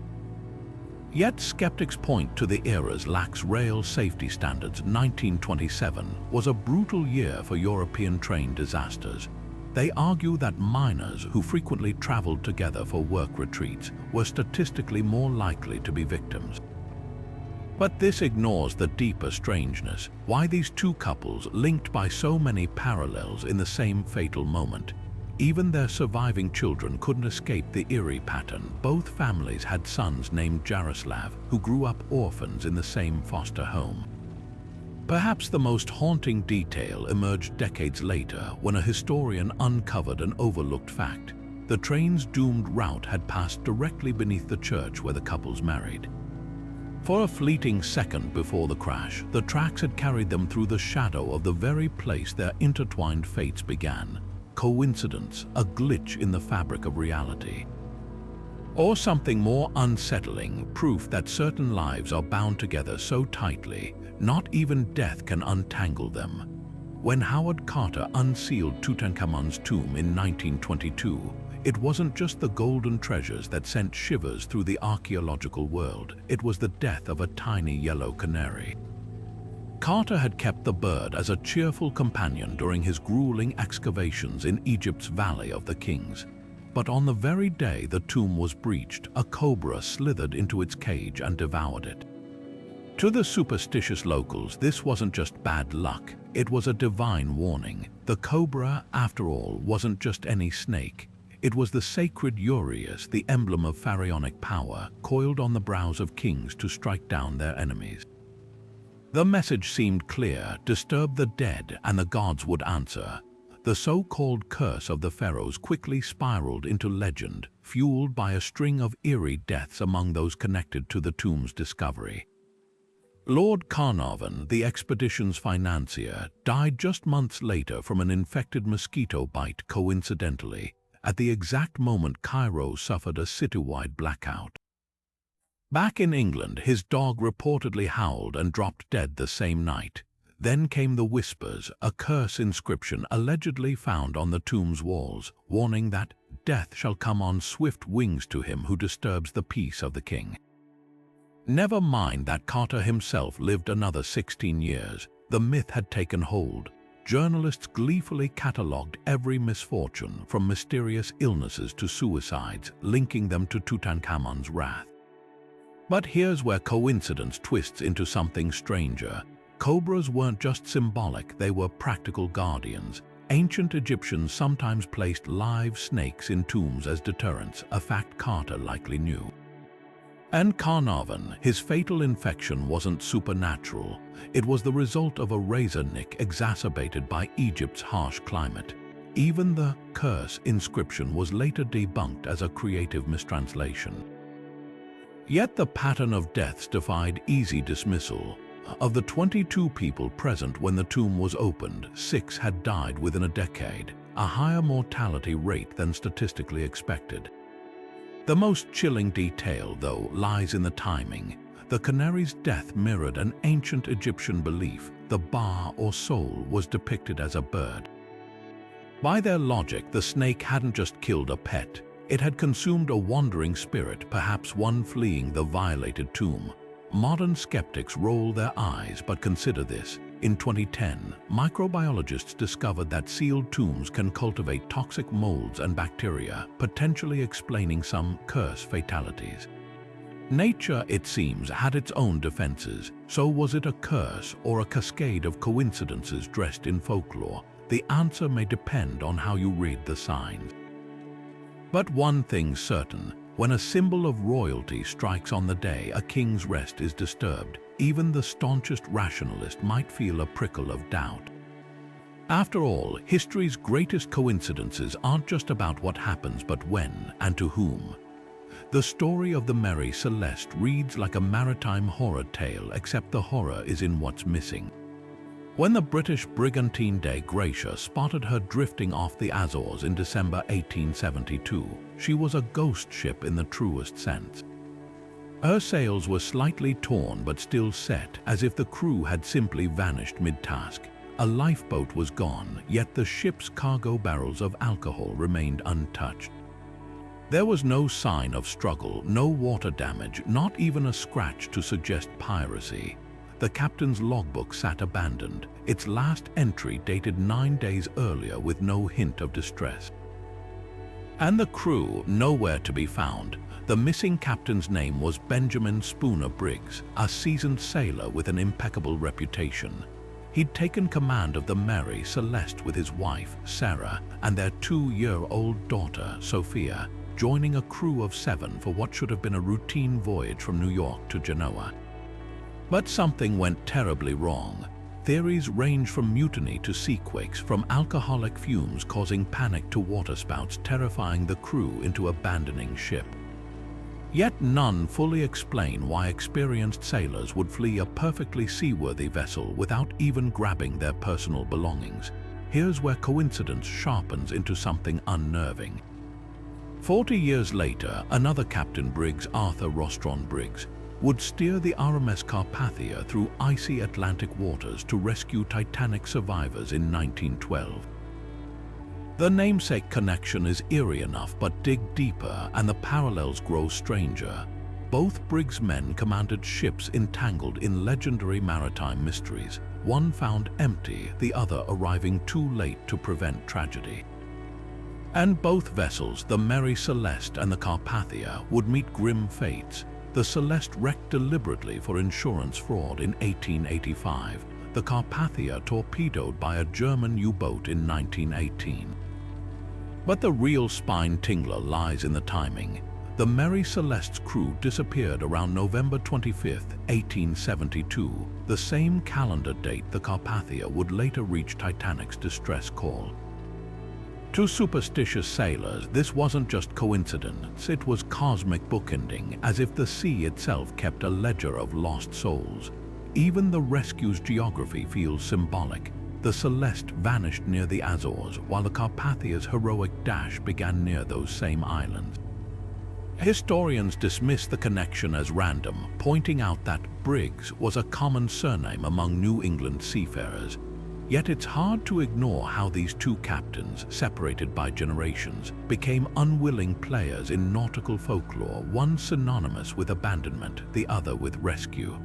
Yet skeptics point to the era's lax rail safety standards. 1927 was a brutal year for European train disasters. They argue that miners who frequently traveled together for work retreats were statistically more likely to be victims. But this ignores the deeper strangeness. Why these 2 couples, linked by so many parallels in the same fatal moment? Even their surviving children couldn't escape the eerie pattern. Both families had sons named Jaroslav, who grew up orphans in the same foster home. Perhaps the most haunting detail emerged decades later when a historian uncovered an overlooked fact. The train's doomed route had passed directly beneath the church where the couples married. For a fleeting second before the crash, the tracks had carried them through the shadow of the very place their intertwined fates began. Coincidence, a glitch in the fabric of reality? Or something more unsettling, proof that certain lives are bound together so tightly, not even death can untangle them? When Howard Carter unsealed Tutankhamun's tomb in 1922, it wasn't just the golden treasures that sent shivers through the archaeological world, it was the death of a tiny yellow canary. Carter had kept the bird as a cheerful companion during his grueling excavations in Egypt's Valley of the Kings. But on the very day the tomb was breached, a cobra slithered into its cage and devoured it. To the superstitious locals, this wasn't just bad luck, it was a divine warning. The cobra, after all, wasn't just any snake. It was the sacred uraeus, the emblem of pharaonic power, coiled on the brows of kings to strike down their enemies. The message seemed clear: disturb the dead and the gods would answer. The so-called Curse of the Pharaohs quickly spiraled into legend, fueled by a string of eerie deaths among those connected to the tomb's discovery. Lord Carnarvon, the expedition's financier, died just months later from an infected mosquito bite coincidentally, at the exact moment Cairo suffered a citywide blackout. Back in England, his dog reportedly howled and dropped dead the same night. Then came the whispers, a curse inscription allegedly found on the tomb's walls, warning that death shall come on swift wings to him who disturbs the peace of the king. Never mind that Carter himself lived another 16 years. The myth had taken hold. Journalists gleefully catalogued every misfortune, from mysterious illnesses to suicides, linking them to Tutankhamun's wrath. But here's where coincidence twists into something stranger. Cobras weren't just symbolic, they were practical guardians. Ancient Egyptians sometimes placed live snakes in tombs as deterrents, a fact Carter likely knew. And Carnarvon, his fatal infection wasn't supernatural. It was the result of a razor nick exacerbated by Egypt's harsh climate. Even the curse inscription was later debunked as a creative mistranslation. Yet the pattern of deaths defied easy dismissal. Of the 22 people present when the tomb was opened, 6 had died within a decade. a higher mortality rate than statistically expected. The most chilling detail, though, lies in the timing. The canary's death mirrored an ancient Egyptian belief: the ba, or soul, was depicted as a bird. By their logic, the snake hadn't just killed a pet, it had consumed a wandering spirit, perhaps one fleeing the violated tomb. Modern skeptics roll their eyes, but consider this. In 2010, microbiologists discovered that sealed tombs can cultivate toxic molds and bacteria, potentially explaining some curse fatalities. Nature, it seems, had its own defenses. So was it a curse or a cascade of coincidences dressed in folklore? The answer may depend on how you read the signs. But one thing's certain: when a symbol of royalty strikes on the day a king's rest is disturbed, even the staunchest rationalist might feel a prickle of doubt. After all, history's greatest coincidences aren't just about what happens, but when and to whom. The story of the Mary Celeste reads like a maritime horror tale, except the horror is in what's missing. When the British brigantine de Gracia spotted her drifting off the Azores in December 1872, she was a ghost ship in the truest sense. Her sails were slightly torn but still set, as if the crew had simply vanished mid-task. A lifeboat was gone, yet the ship's cargo barrels of alcohol remained untouched. There was no sign of struggle, no water damage, not even a scratch to suggest piracy. The captain's logbook sat abandoned, its last entry dated 9 days earlier with no hint of distress. And the crew, nowhere to be found. The missing captain's name was Benjamin Spooner Briggs, a seasoned sailor with an impeccable reputation. He'd taken command of the Mary Celeste with his wife, Sarah, and their 2-year-old daughter, Sophia, joining a crew of 7 for what should have been a routine voyage from New York to Genoa. But something went terribly wrong. Theories range from mutiny to seaquakes, from alcoholic fumes causing panic to waterspouts terrifying the crew into abandoning ship. Yet none fully explain why experienced sailors would flee a perfectly seaworthy vessel without even grabbing their personal belongings. Here's where coincidence sharpens into something unnerving. 40 years later, another Captain Briggs, Arthur Rostron Briggs, would steer the RMS Carpathia through icy Atlantic waters to rescue Titanic survivors in 1912. The namesake connection is eerie enough, but dig deeper and the parallels grow stranger. Both Briggs' men commanded ships entangled in legendary maritime mysteries, one found empty, the other arriving too late to prevent tragedy. And both vessels, the Mary Celeste and the Carpathia, would meet grim fates. The Celeste wrecked deliberately for insurance fraud in 1885, the Carpathia torpedoed by a German U-boat in 1918. But the real spine-tingler lies in the timing. The Mary Celeste's crew disappeared around November 25, 1872, the same calendar date the Carpathia would later reach Titanic's distress call. To superstitious sailors, this wasn't just coincidence, it was cosmic bookending, as if the sea itself kept a ledger of lost souls. Even the rescue's geography feels symbolic. The Celeste vanished near the Azores, while the Carpathia's heroic dash began near those same islands. Historians dismiss the connection as random, pointing out that Briggs was a common surname among New England seafarers. Yet it's hard to ignore how these two captains, separated by generations, became unwilling players in nautical folklore, one synonymous with abandonment, the other with rescue.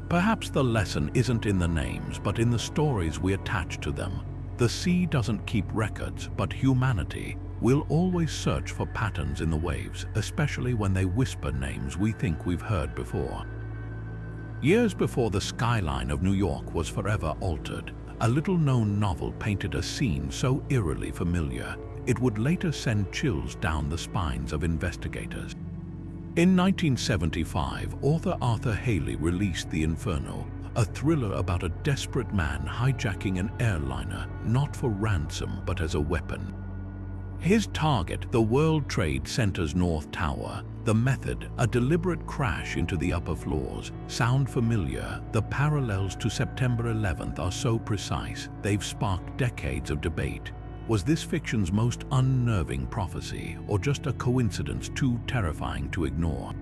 Perhaps the lesson isn't in the names, but in the stories we attach to them. The sea doesn't keep records, but humanity will always search for patterns in the waves, especially when they whisper names we think we've heard before. Years before the skyline of New York was forever altered, a little-known novel painted a scene so eerily familiar, it would later send chills down the spines of investigators. In 1975, author Arthur Haley released The Inferno, a thriller about a desperate man hijacking an airliner, not for ransom but as a weapon. His target, the World Trade Center's North Tower. The method, a deliberate crash into the upper floors. Sound familiar? The parallels to September 11th are so precise, they've sparked decades of debate. Was this fiction's most unnerving prophecy, or just a coincidence too terrifying to ignore?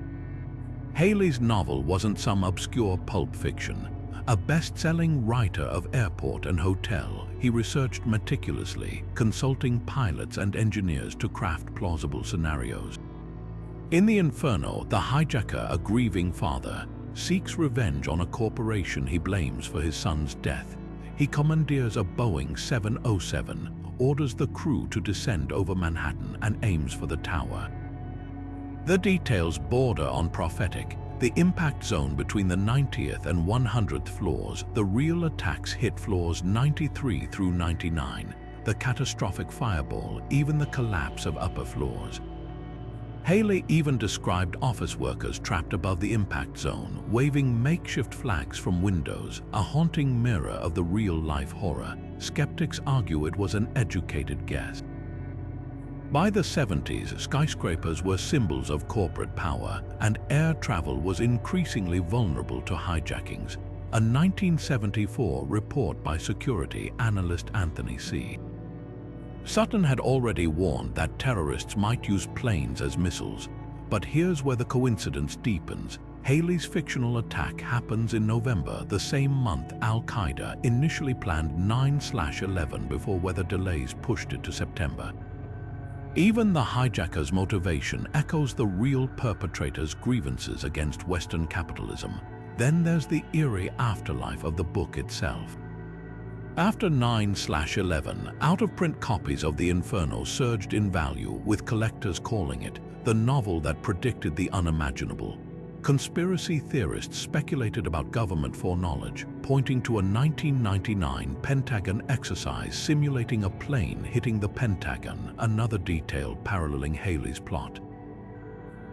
Haley's novel wasn't some obscure pulp fiction. A best-selling writer of airport and hotel, he researched meticulously, consulting pilots and engineers to craft plausible scenarios. In the Inferno, the hijacker, a grieving father, seeks revenge on a corporation he blames for his son's death. He commandeers a Boeing 707, orders the crew to descend over Manhattan and aims for the tower. The details border on prophetic. The impact zone between the 90th and 100th floors, the real attacks hit floors 93 through 99, the catastrophic fireball, even the collapse of upper floors. Haley even described office workers trapped above the impact zone, waving makeshift flags from windows, a haunting mirror of the real-life horror. Skeptics argue it was an educated guess. By the 70s, skyscrapers were symbols of corporate power, and air travel was increasingly vulnerable to hijackings. A 1974 report by security analyst Anthony C. Sutton had already warned that terrorists might use planes as missiles. But here's where the coincidence deepens. Haley's fictional attack happens in November, the same month Al-Qaeda initially planned 9/11 before weather delays pushed it to September. Even the hijacker's motivation echoes the real perpetrator's grievances against Western capitalism. Then there's the eerie afterlife of the book itself. After 9/11, out-of-print copies of The Inferno surged in value, with collectors calling it the novel that predicted the unimaginable. Conspiracy theorists speculated about government foreknowledge, pointing to a 1999 Pentagon exercise simulating a plane hitting the Pentagon, another detail paralleling Haley's plot.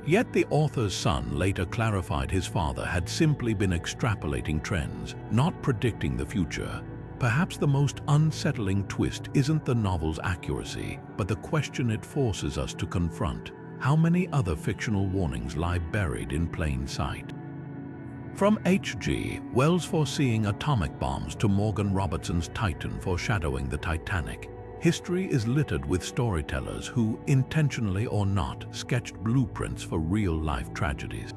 Yet the author's son later clarified his father had simply been extrapolating trends, not predicting the future. Perhaps the most unsettling twist isn't the novel's accuracy, but the question it forces us to confront. How many other fictional warnings lie buried in plain sight? From H.G. Wells' foreseeing atomic bombs to Morgan Robertson's Titan foreshadowing the Titanic, history is littered with storytellers who, intentionally or not, sketched blueprints for real-life tragedies.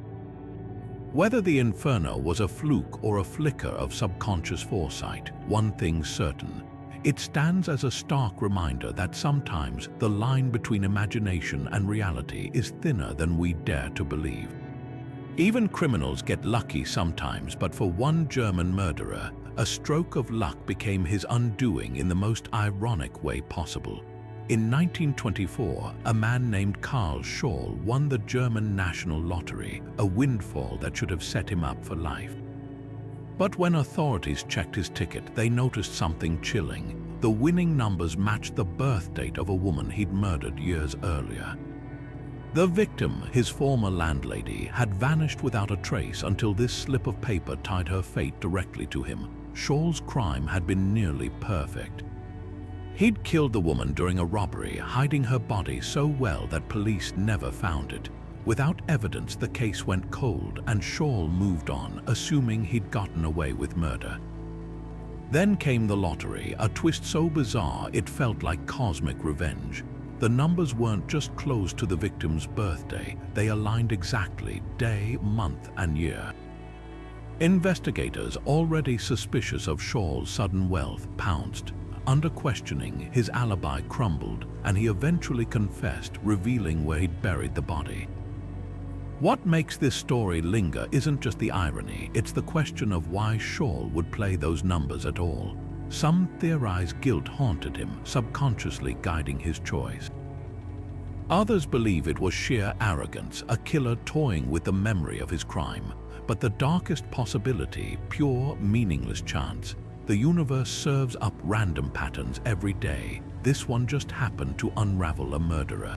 Whether the Inferno was a fluke or a flicker of subconscious foresight, one thing's certain. It stands as a stark reminder that sometimes the line between imagination and reality is thinner than we dare to believe. Even criminals get lucky sometimes, but for one German murderer, a stroke of luck became his undoing in the most ironic way possible. In 1924, a man named Karl Scholl won the German National Lottery, a windfall that should have set him up for life. But when authorities checked his ticket, they noticed something chilling. The winning numbers matched the birth date of a woman he'd murdered years earlier. The victim, his former landlady, had vanished without a trace until this slip of paper tied her fate directly to him. Scholl's crime had been nearly perfect. He'd killed the woman during a robbery, hiding her body so well that police never found it. Without evidence, the case went cold, and Scholl moved on, assuming he'd gotten away with murder. Then came the lottery, a twist so bizarre it felt like cosmic revenge. The numbers weren't just close to the victim's birthday, they aligned exactly, day, month, and year. Investigators, already suspicious of Scholl's sudden wealth, pounced. Under questioning, his alibi crumbled, and he eventually confessed, revealing where he'd buried the body. What makes this story linger isn't just the irony, it's the question of why Scholl would play those numbers at all. Some theorize guilt haunted him, subconsciously guiding his choice. Others believe it was sheer arrogance, a killer toying with the memory of his crime. But the darkest possibility, pure, meaningless chance. The universe serves up random patterns every day. This one just happened to unravel a murderer.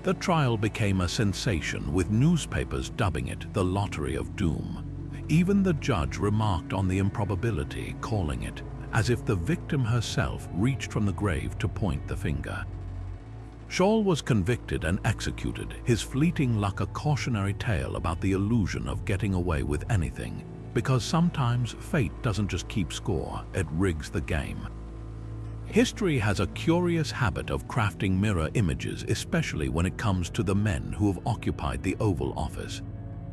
The trial became a sensation, with newspapers dubbing it the Lottery of Doom. Even the judge remarked on the improbability, calling it as if the victim herself reached from the grave to point the finger. Scholl was convicted and executed, his fleeting luck a cautionary tale about the illusion of getting away with anything, because sometimes fate doesn't just keep score, it rigs the game. History has a curious habit of crafting mirror images, especially when it comes to the men who have occupied the Oval Office.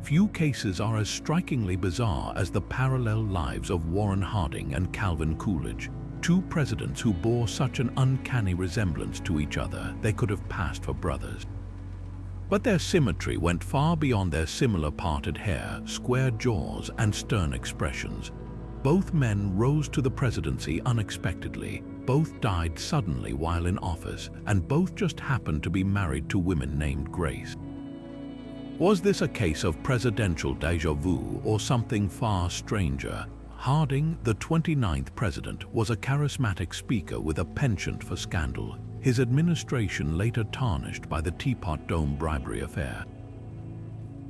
Few cases are as strikingly bizarre as the parallel lives of Warren Harding and Calvin Coolidge, two presidents who bore such an uncanny resemblance to each other they could have passed for brothers. But their symmetry went far beyond their similar parted hair, square jaws, and stern expressions. Both men rose to the presidency unexpectedly, both died suddenly while in office, and both just happened to be married to women named Grace. Was this a case of presidential déjà vu or something far stranger? Harding, the 29th president, was a charismatic speaker with a penchant for scandal, his administration later tarnished by the Teapot Dome bribery affair.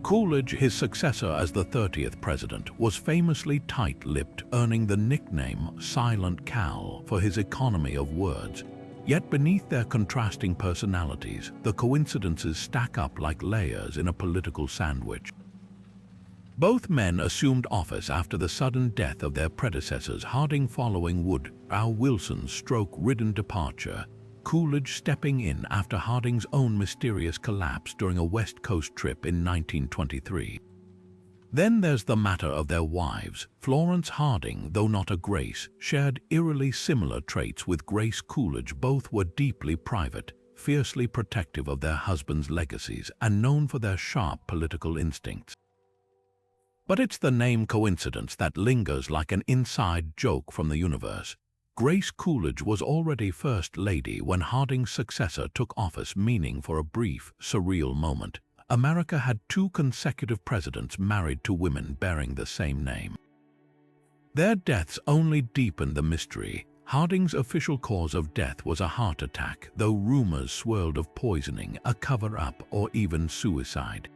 Coolidge, his successor as the 30th president, was famously tight-lipped, earning the nickname Silent Cal for his economy of words. Yet beneath their contrasting personalities, the coincidences stack up like layers in a political sandwich. Both men assumed office after the sudden death of their predecessors, Harding following Woodrow Wilson's stroke-ridden departure, Coolidge stepping in after Harding's own mysterious collapse during a West Coast trip in 1923. Then there's the matter of their wives. Florence Harding, though not a Grace, shared eerily similar traits with Grace Coolidge. Both were deeply private, fiercely protective of their husbands' legacies, and known for their sharp political instincts. But it's the name coincidence that lingers like an inside joke from the universe. Grace Coolidge was already First Lady when Harding's successor took office, meaning for a brief, surreal moment, America had two consecutive presidents married to women bearing the same name. Their deaths only deepened the mystery. Harding's official cause of death was a heart attack, though rumors swirled of poisoning, a cover-up, or even suicide.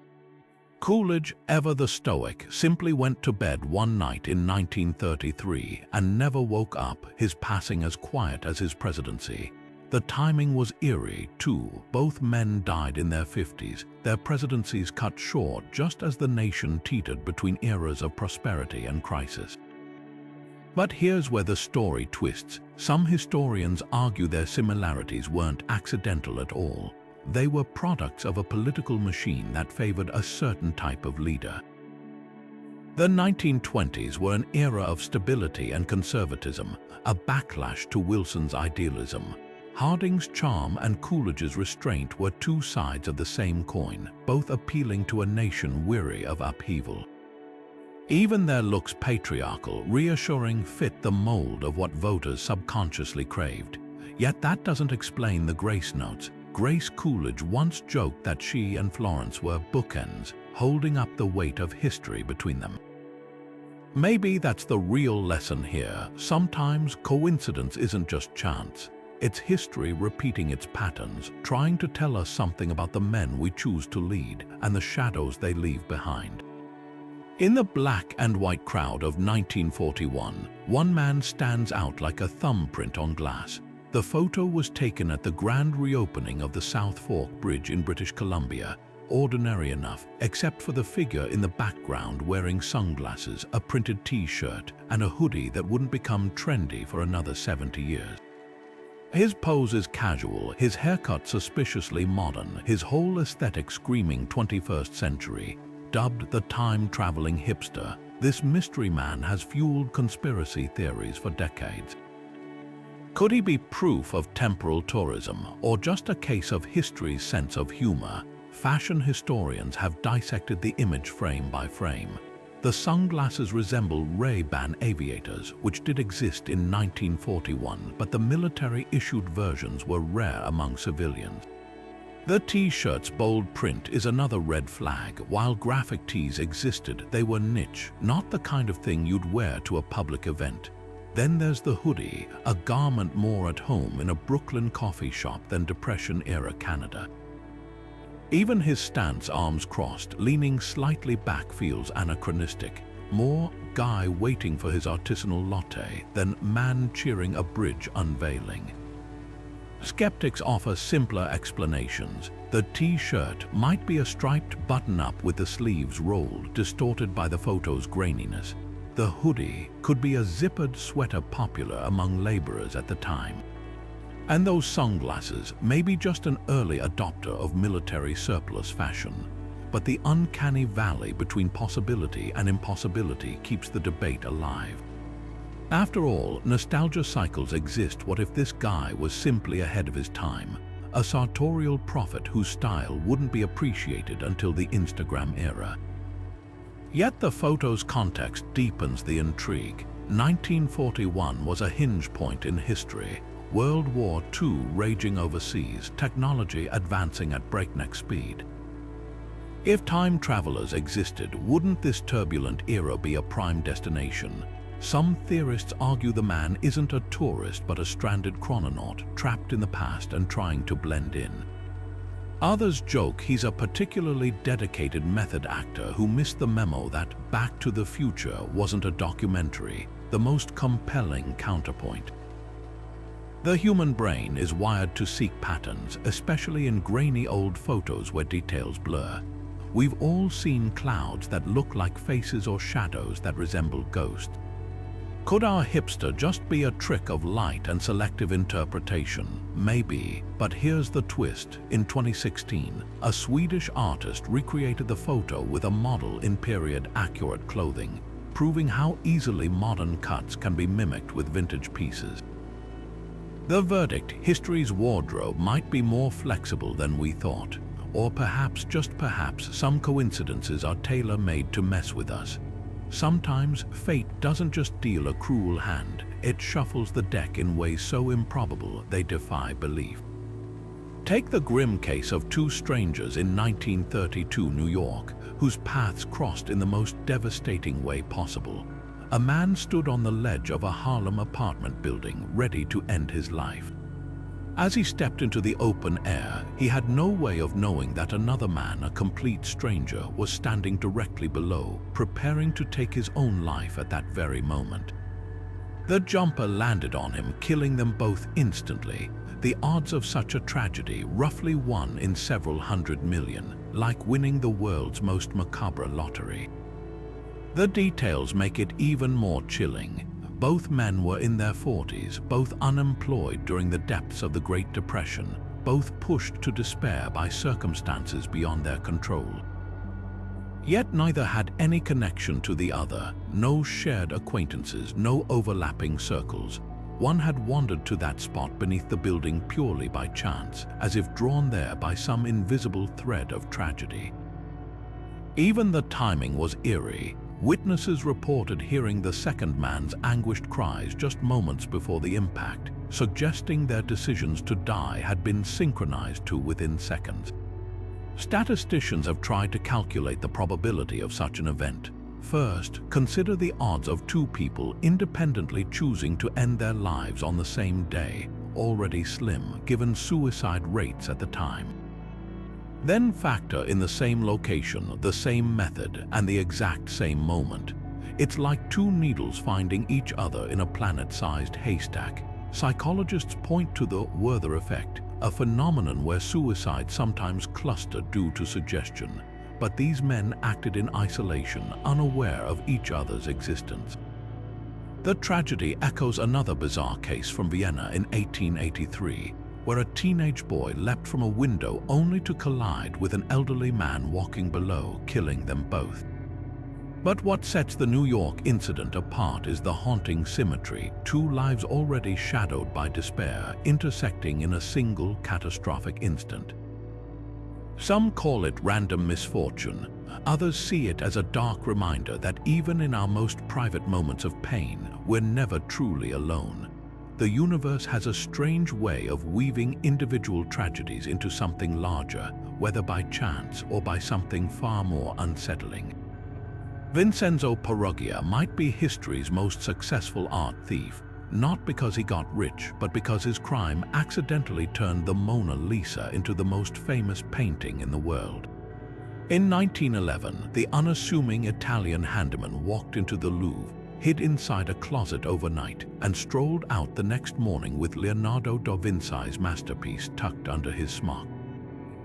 Coolidge, ever the stoic, simply went to bed one night in 1933 and never woke up, his passing as quiet as his presidency. The timing was eerie, too. Both men died in their 50s, their presidencies cut short just as the nation teetered between eras of prosperity and crisis. But here's where the story twists. Some historians argue their similarities weren't accidental at all. They were products of a political machine that favored a certain type of leader. The 1920s were an era of stability and conservatism, a backlash to Wilson's idealism. Harding's charm and Coolidge's restraint were two sides of the same coin, both appealing to a nation weary of upheaval. Even their looks, patriarchal, reassuring, fit the mold of what voters subconsciously craved. Yet that doesn't explain the Grace notes. Grace Coolidge once joked that she and Florence were bookends, holding up the weight of history between them. Maybe that's the real lesson here. Sometimes coincidence isn't just chance. It's history repeating its patterns, trying to tell us something about the men we choose to lead and the shadows they leave behind. In the black and white crowd of 1941, one man stands out like a thumbprint on glass. The photo was taken at the grand reopening of the South Fork Bridge in British Columbia. Ordinary enough, except for the figure in the background wearing sunglasses, a printed t-shirt, and a hoodie that wouldn't become trendy for another 70 years. His pose is casual, his haircut suspiciously modern, his whole aesthetic screaming 21st century. Dubbed the time-traveling hipster, this mystery man has fueled conspiracy theories for decades. Could he be proof of temporal tourism, or just a case of history's sense of humor? Fashion historians have dissected the image frame by frame. The sunglasses resemble Ray-Ban aviators, which did exist in 1941, but the military-issued versions were rare among civilians. The t-shirt's bold print is another red flag. While graphic tees existed, they were niche, not the kind of thing you'd wear to a public event. Then there's the hoodie, a garment more at home in a Brooklyn coffee shop than Depression-era Canada. Even his stance, arms crossed, leaning slightly back, feels anachronistic. More guy waiting for his artisanal latte than man cheering a bridge unveiling. Skeptics offer simpler explanations. The t-shirt might be a striped button-up with the sleeves rolled, distorted by the photo's graininess. The hoodie could be a zippered sweater popular among laborers at the time. And those sunglasses may be just an early adopter of military surplus fashion, but the uncanny valley between possibility and impossibility keeps the debate alive. After all, nostalgia cycles exist. What if this guy was simply ahead of his time? A sartorial prophet whose style wouldn't be appreciated until the Instagram era. Yet the photo's context deepens the intrigue. 1941 was a hinge point in history. World War II raging overseas, technology advancing at breakneck speed. If time travelers existed, wouldn't this turbulent era be a prime destination? Some theorists argue the man isn't a tourist but a stranded chrononaut, trapped in the past and trying to blend in. Others joke he's a particularly dedicated method actor who missed the memo that Back to the Future wasn't a documentary, the most compelling counterpoint. The human brain is wired to seek patterns, especially in grainy old photos where details blur. We've all seen clouds that look like faces or shadows that resemble ghosts. Could our hipster just be a trick of light and selective interpretation? Maybe, but here's the twist. In 2016, a Swedish artist recreated the photo with a model in period-accurate clothing, proving how easily modern cuts can be mimicked with vintage pieces. The verdict: history's wardrobe might be more flexible than we thought. Or perhaps, just perhaps, some coincidences are tailor-made to mess with us. Sometimes fate doesn't just deal a cruel hand, it shuffles the deck in ways so improbable they defy belief. Take the grim case of two strangers in 1932 New York, whose paths crossed in the most devastating way possible. A man stood on the ledge of a Harlem apartment building, ready to end his life. As he stepped into the open air, he had no way of knowing that another man, a complete stranger, was standing directly below, preparing to take his own life at that very moment. The jumper landed on him, killing them both instantly. The odds of such a tragedy, roughly 1 in several hundred million, like winning the world's most macabre lottery. The details make it even more chilling. Both men were in their 40s, both unemployed during the depths of the Great Depression, both pushed to despair by circumstances beyond their control. Yet neither had any connection to the other, no shared acquaintances, no overlapping circles. One had wandered to that spot beneath the building purely by chance, as if drawn there by some invisible thread of tragedy. Even the timing was eerie. Witnesses reported hearing the second man's anguished cries just moments before the impact, suggesting their decisions to die had been synchronized to within seconds. Statisticians have tried to calculate the probability of such an event. First, consider the odds of two people independently choosing to end their lives on the same day, already slim given suicide rates at the time. Then factor in the same location, the same method, and the exact same moment. It's like two needles finding each other in a planet-sized haystack. Psychologists point to the Werther effect, a phenomenon where suicide sometimes cluster due to suggestion. But these men acted in isolation, unaware of each other's existence. The tragedy echoes another bizarre case from Vienna in 1883. Where a teenage boy leapt from a window only to collide with an elderly man walking below, killing them both. But what sets the New York incident apart is the haunting symmetry, two lives already shadowed by despair, intersecting in a single catastrophic instant. Some call it random misfortune, others see it as a dark reminder that even in our most private moments of pain, we're never truly alone. The universe has a strange way of weaving individual tragedies into something larger, whether by chance or by something far more unsettling. Vincenzo Peruggia might be history's most successful art thief, not because he got rich, but because his crime accidentally turned the Mona Lisa into the most famous painting in the world. In 1911, the unassuming Italian handyman walked into the Louvre, hid inside a closet overnight, and strolled out the next morning with Leonardo da Vinci's masterpiece tucked under his smock.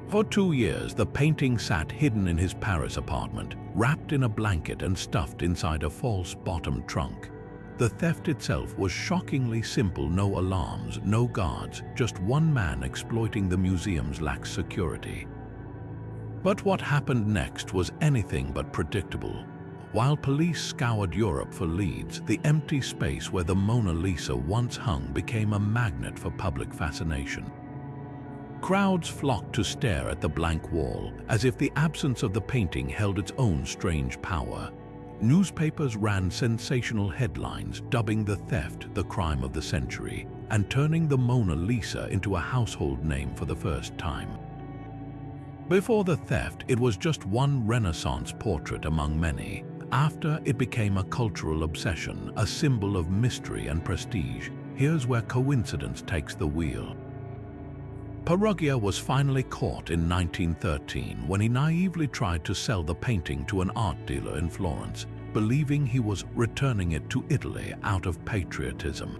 For 2 years, the painting sat hidden in his Paris apartment, wrapped in a blanket and stuffed inside a false bottom trunk. The theft itself was shockingly simple: no alarms, no guards, just one man exploiting the museum's lax security. But what happened next was anything but predictable. While police scoured Europe for leads, the empty space where the Mona Lisa once hung became a magnet for public fascination. Crowds flocked to stare at the blank wall, as if the absence of the painting held its own strange power. Newspapers ran sensational headlines dubbing the theft the crime of the century and turning the Mona Lisa into a household name for the first time. Before the theft, it was just one Renaissance portrait among many. After, it became a cultural obsession, a symbol of mystery and prestige. Here's where coincidence takes the wheel. Perugia was finally caught in 1913 when he naively tried to sell the painting to an art dealer in Florence, believing he was returning it to Italy out of patriotism.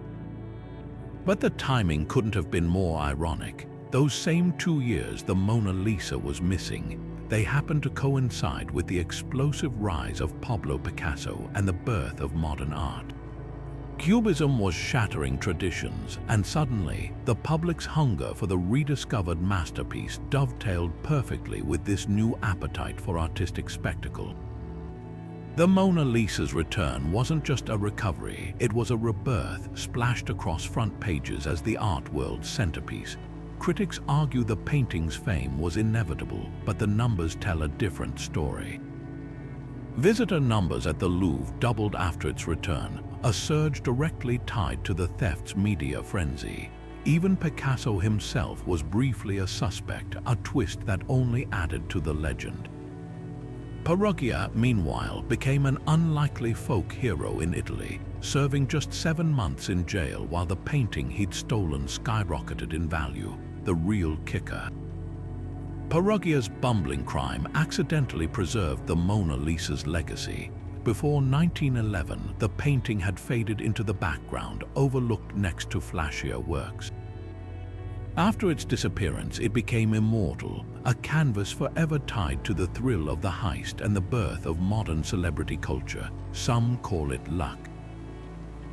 But the timing couldn't have been more ironic. Those same 2 years the Mona Lisa was missing, they happened to coincide with the explosive rise of Pablo Picasso and the birth of modern art. Cubism was shattering traditions, and suddenly, the public's hunger for the rediscovered masterpiece dovetailed perfectly with this new appetite for artistic spectacle. The Mona Lisa's return wasn't just a recovery, it was a rebirth, splashed across front pages as the art world's centerpiece. Critics argue the painting's fame was inevitable, but the numbers tell a different story. Visitor numbers at the Louvre doubled after its return, a surge directly tied to the theft's media frenzy. Even Picasso himself was briefly a suspect, a twist that only added to the legend. Perugia, meanwhile, became an unlikely folk hero in Italy, serving just 7 months in jail while the painting he'd stolen skyrocketed in value. The real kicker. Perugia's bumbling crime accidentally preserved the Mona Lisa's legacy. Before 1911, the painting had faded into the background, overlooked next to flashier works. After its disappearance, it became immortal, a canvas forever tied to the thrill of the heist and the birth of modern celebrity culture. Some call it luck.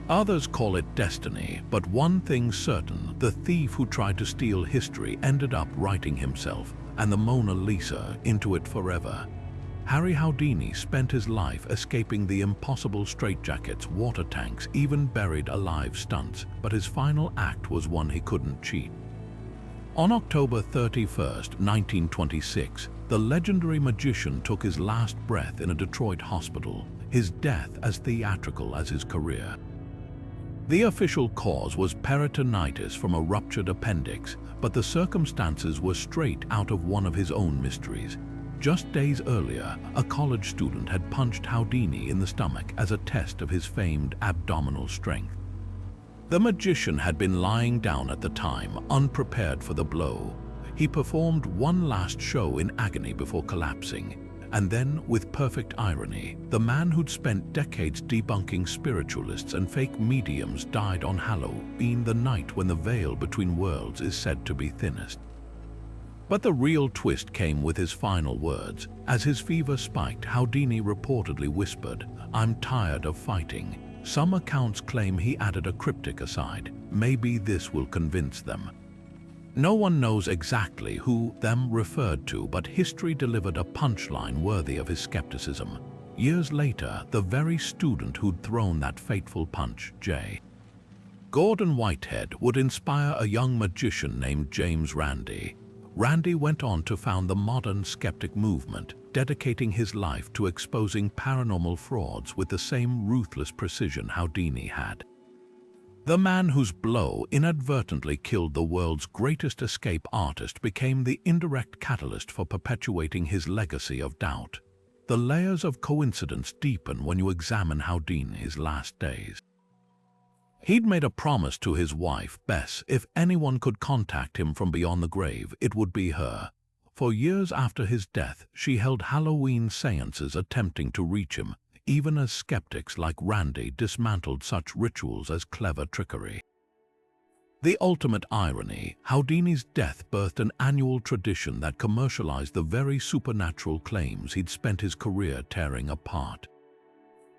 Others call it destiny, but one thing's certain: the thief who tried to steal history ended up writing himself, and the Mona Lisa, into it forever. Harry Houdini spent his life escaping the impossible straitjackets, water tanks, even buried alive stunts, but his final act was one he couldn't cheat. On October 31st, 1926, the legendary magician took his last breath in a Detroit hospital, his death as theatrical as his career. The official cause was peritonitis from a ruptured appendix, but the circumstances were straight out of one of his own mysteries. Just days earlier, a college student had punched Houdini in the stomach as a test of his famed abdominal strength. The magician had been lying down at the time, unprepared for the blow. He performed one last show in agony before collapsing. And then, with perfect irony, the man who'd spent decades debunking spiritualists and fake mediums died on Halloween, the night when the veil between worlds is said to be thinnest. But the real twist came with his final words. As his fever spiked, Houdini reportedly whispered, "I'm tired of fighting." Some accounts claim he added a cryptic aside, "Maybe this will convince them." No one knows exactly who them referred to, but history delivered a punchline worthy of his skepticism. Years later, the very student who'd thrown that fateful punch, J. Gordon Whitehead, would inspire a young magician named James Randi. Randi went on to found the modern skeptic movement, dedicating his life to exposing paranormal frauds with the same ruthless precision Houdini had. The man whose blow inadvertently killed the world's greatest escape artist became the indirect catalyst for perpetuating his legacy of doubt. The layers of coincidence deepen when you examine Houdini's last days. He'd made a promise to his wife, Bess: if anyone could contact him from beyond the grave, it would be her. For years after his death, she held Halloween seances attempting to reach him, even as skeptics like Randi dismantled such rituals as clever trickery. The ultimate irony: Houdini's death birthed an annual tradition that commercialized the very supernatural claims he'd spent his career tearing apart.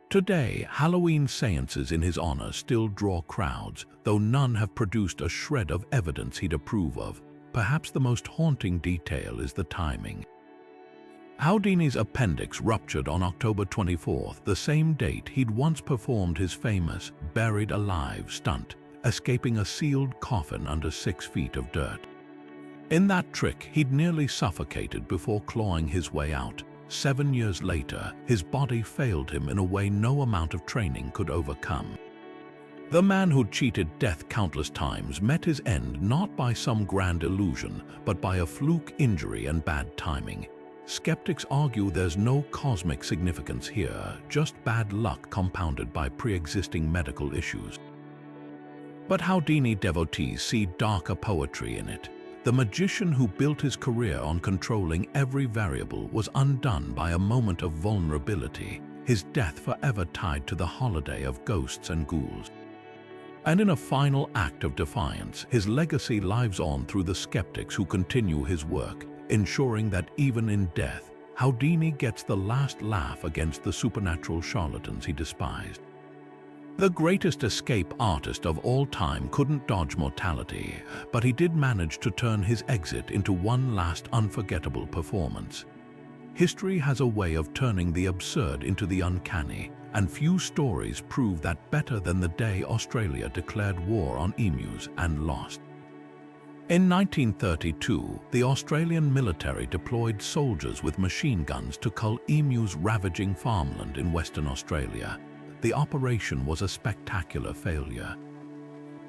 Today, Halloween seances in his honor still draw crowds, though none have produced a shred of evidence he'd approve of. Perhaps the most haunting detail is the timing. Houdini's appendix ruptured on October 24th, the same date he'd once performed his famous buried alive stunt, escaping a sealed coffin under 6 feet of dirt. In that trick, he'd nearly suffocated before clawing his way out. 7 years later, his body failed him in a way no amount of training could overcome. The man who'd cheated death countless times met his end not by some grand illusion, but by a fluke injury and bad timing. Skeptics argue there's no cosmic significance here, just bad luck compounded by pre-existing medical issues. But Houdini devotees see darker poetry in it. The magician who built his career on controlling every variable was undone by a moment of vulnerability, his death forever tied to the holiday of ghosts and ghouls. And in a final act of defiance, his legacy lives on through the skeptics who continue his work, ensuring that even in death, Houdini gets the last laugh against the supernatural charlatans he despised. The greatest escape artist of all time couldn't dodge mortality, but he did manage to turn his exit into one last unforgettable performance. History has a way of turning the absurd into the uncanny, and few stories prove that better than the day Australia declared war on emus and lost. In 1932, the Australian military deployed soldiers with machine guns to cull emus ravaging farmland in Western Australia. The operation was a spectacular failure.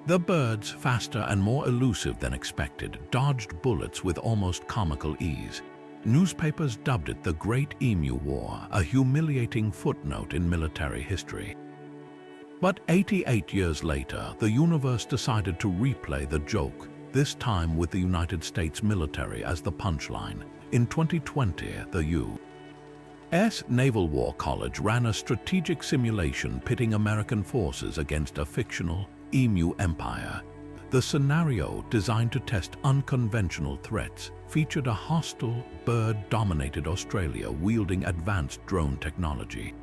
The birds, faster and more elusive than expected, dodged bullets with almost comical ease. Newspapers dubbed it the Great Emu War, a humiliating footnote in military history. But 88 years later, the universe decided to replay the joke, this time with the United States military as the punchline. In 2020, the U.S. Naval War College ran a strategic simulation pitting American forces against a fictional emu empire. The scenario, designed to test unconventional threats, featured a hostile, bird-dominated Australia wielding advanced drone technology.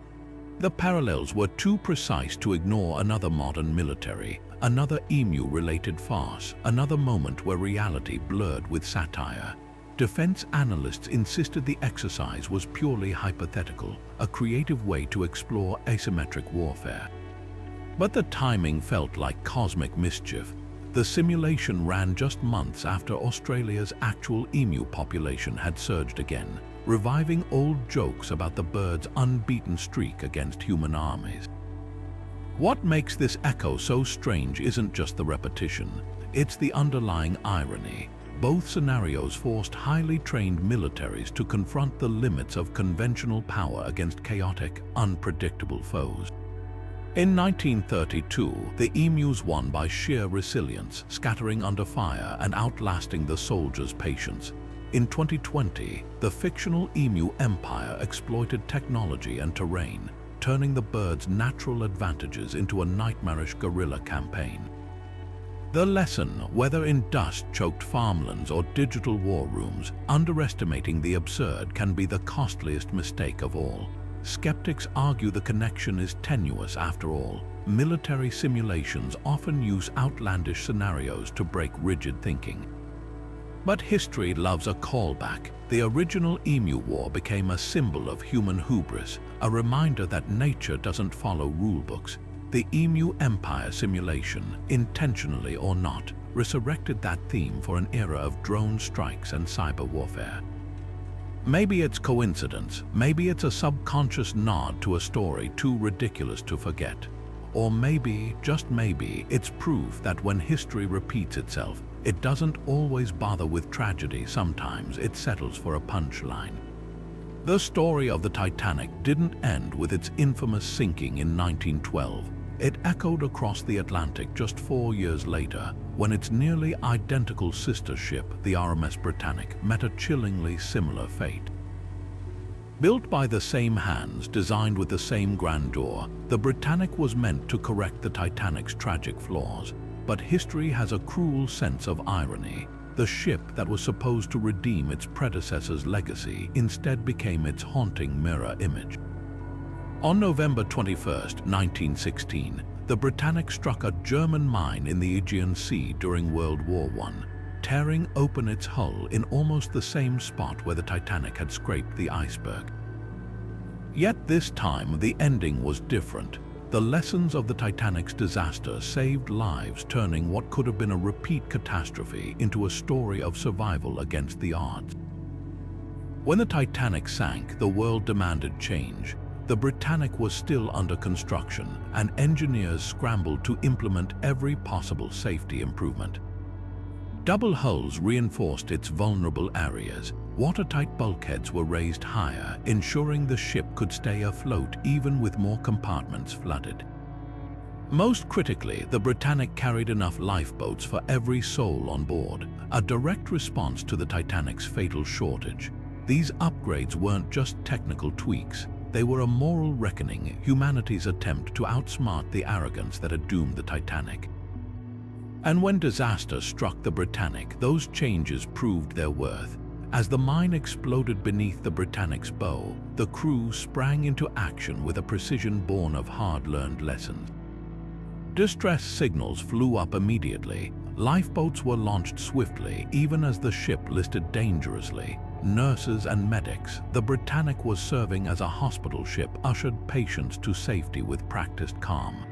The parallels were too precise to ignore another modern military, another emu-related farce, another moment where reality blurred with satire. Defense analysts insisted the exercise was purely hypothetical, a creative way to explore asymmetric warfare. But the timing felt like cosmic mischief. The simulation ran just months after Australia's actual emu population had surged again, reviving old jokes about the bird's unbeaten streak against human armies. What makes this echo so strange isn't just the repetition, it's the underlying irony. Both scenarios forced highly trained militaries to confront the limits of conventional power against chaotic, unpredictable foes. In 1932, the emus won by sheer resilience, scattering under fire and outlasting the soldiers' patience. In 2020, the fictional emu empire exploited technology and terrain, turning the bird's natural advantages into a nightmarish guerrilla campaign. The lesson, whether in dust-choked farmlands or digital war rooms, underestimating the absurd can be the costliest mistake of all. Skeptics argue the connection is tenuous after all. Military simulations often use outlandish scenarios to break rigid thinking. But history loves a callback. The original Emu War became a symbol of human hubris, a reminder that nature doesn't follow rulebooks. The Emu Empire simulation, intentionally or not, resurrected that theme for an era of drone strikes and cyber warfare. Maybe it's coincidence, maybe it's a subconscious nod to a story too ridiculous to forget. Or maybe, just maybe, it's proof that when history repeats itself, it doesn't always bother with tragedy. Sometimes it settles for a punchline. The story of the Titanic didn't end with its infamous sinking in 1912. It echoed across the Atlantic just 4 years later, when its nearly identical sister ship, the RMS Britannic, met a chillingly similar fate. Built by the same hands, designed with the same grandeur, the Britannic was meant to correct the Titanic's tragic flaws. But history has a cruel sense of irony. The ship that was supposed to redeem its predecessor's legacy instead became its haunting mirror image. On November 21, 1916, the Britannic struck a German mine in the Aegean Sea during World War I, tearing open its hull in almost the same spot where the Titanic had scraped the iceberg. Yet this time, the ending was different. The lessons of the Titanic's disaster saved lives, turning what could have been a repeat catastrophe into a story of survival against the odds. When the Titanic sank, the world demanded change. The Britannic was still under construction, and engineers scrambled to implement every possible safety improvement. Double hulls reinforced its vulnerable areas. Watertight bulkheads were raised higher, ensuring the ship could stay afloat even with more compartments flooded. Most critically, the Britannic carried enough lifeboats for every soul on board, a direct response to the Titanic's fatal shortage. These upgrades weren't just technical tweaks. They were a moral reckoning, humanity's attempt to outsmart the arrogance that had doomed the Titanic. And when disaster struck the Britannic, those changes proved their worth. As the mine exploded beneath the Britannic's bow, the crew sprang into action with a precision born of hard-learned lessons. Distress signals flew up immediately. Lifeboats were launched swiftly, even as the ship listed dangerously. Nurses and medics, the Britannic was serving as a hospital ship, ushered patients to safety with practiced calm.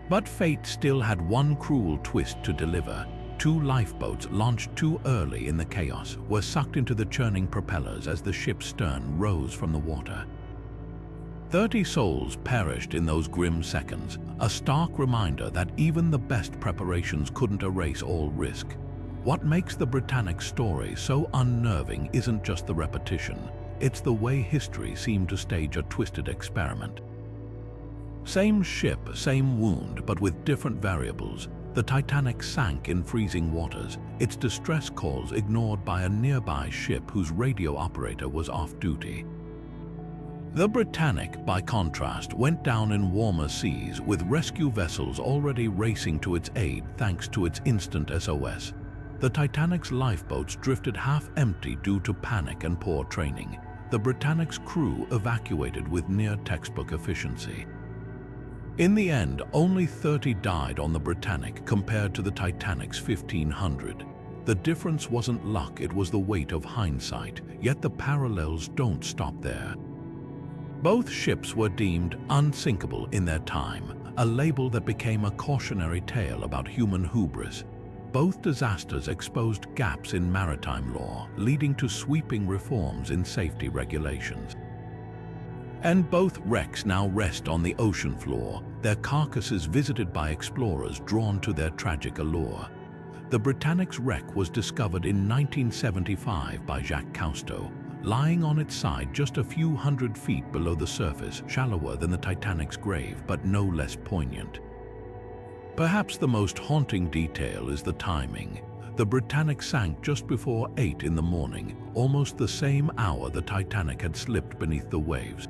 But fate still had one cruel twist to deliver. 2 lifeboats, launched too early in the chaos, were sucked into the churning propellers as the ship's stern rose from the water. 30 souls perished in those grim seconds, a stark reminder that even the best preparations couldn't erase all risk. What makes the Britannic story so unnerving isn't just the repetition, it's the way history seemed to stage a twisted experiment. Same ship, same wound, but with different variables. The Titanic sank in freezing waters, its distress calls ignored by a nearby ship whose radio operator was off duty. The Britannic, by contrast, went down in warmer seas, with rescue vessels already racing to its aid thanks to its instant SOS. The Titanic's lifeboats drifted half-empty due to panic and poor training. The Britannic's crew evacuated with near-textbook efficiency. In the end, only 30 died on the Britannic compared to the Titanic's 1,500. The difference wasn't luck, it was the weight of hindsight, yet the parallels don't stop there. Both ships were deemed unsinkable in their time, a label that became a cautionary tale about human hubris. Both disasters exposed gaps in maritime law, leading to sweeping reforms in safety regulations. And both wrecks now rest on the ocean floor, their carcasses visited by explorers drawn to their tragic allure. The Britannic's wreck was discovered in 1975 by Jacques Cousteau, lying on its side just a few hundred feet below the surface, shallower than the Titanic's grave, but no less poignant. Perhaps the most haunting detail is the timing. The Britannic sank just before 8 in the morning, almost the same hour the Titanic had slipped beneath the waves.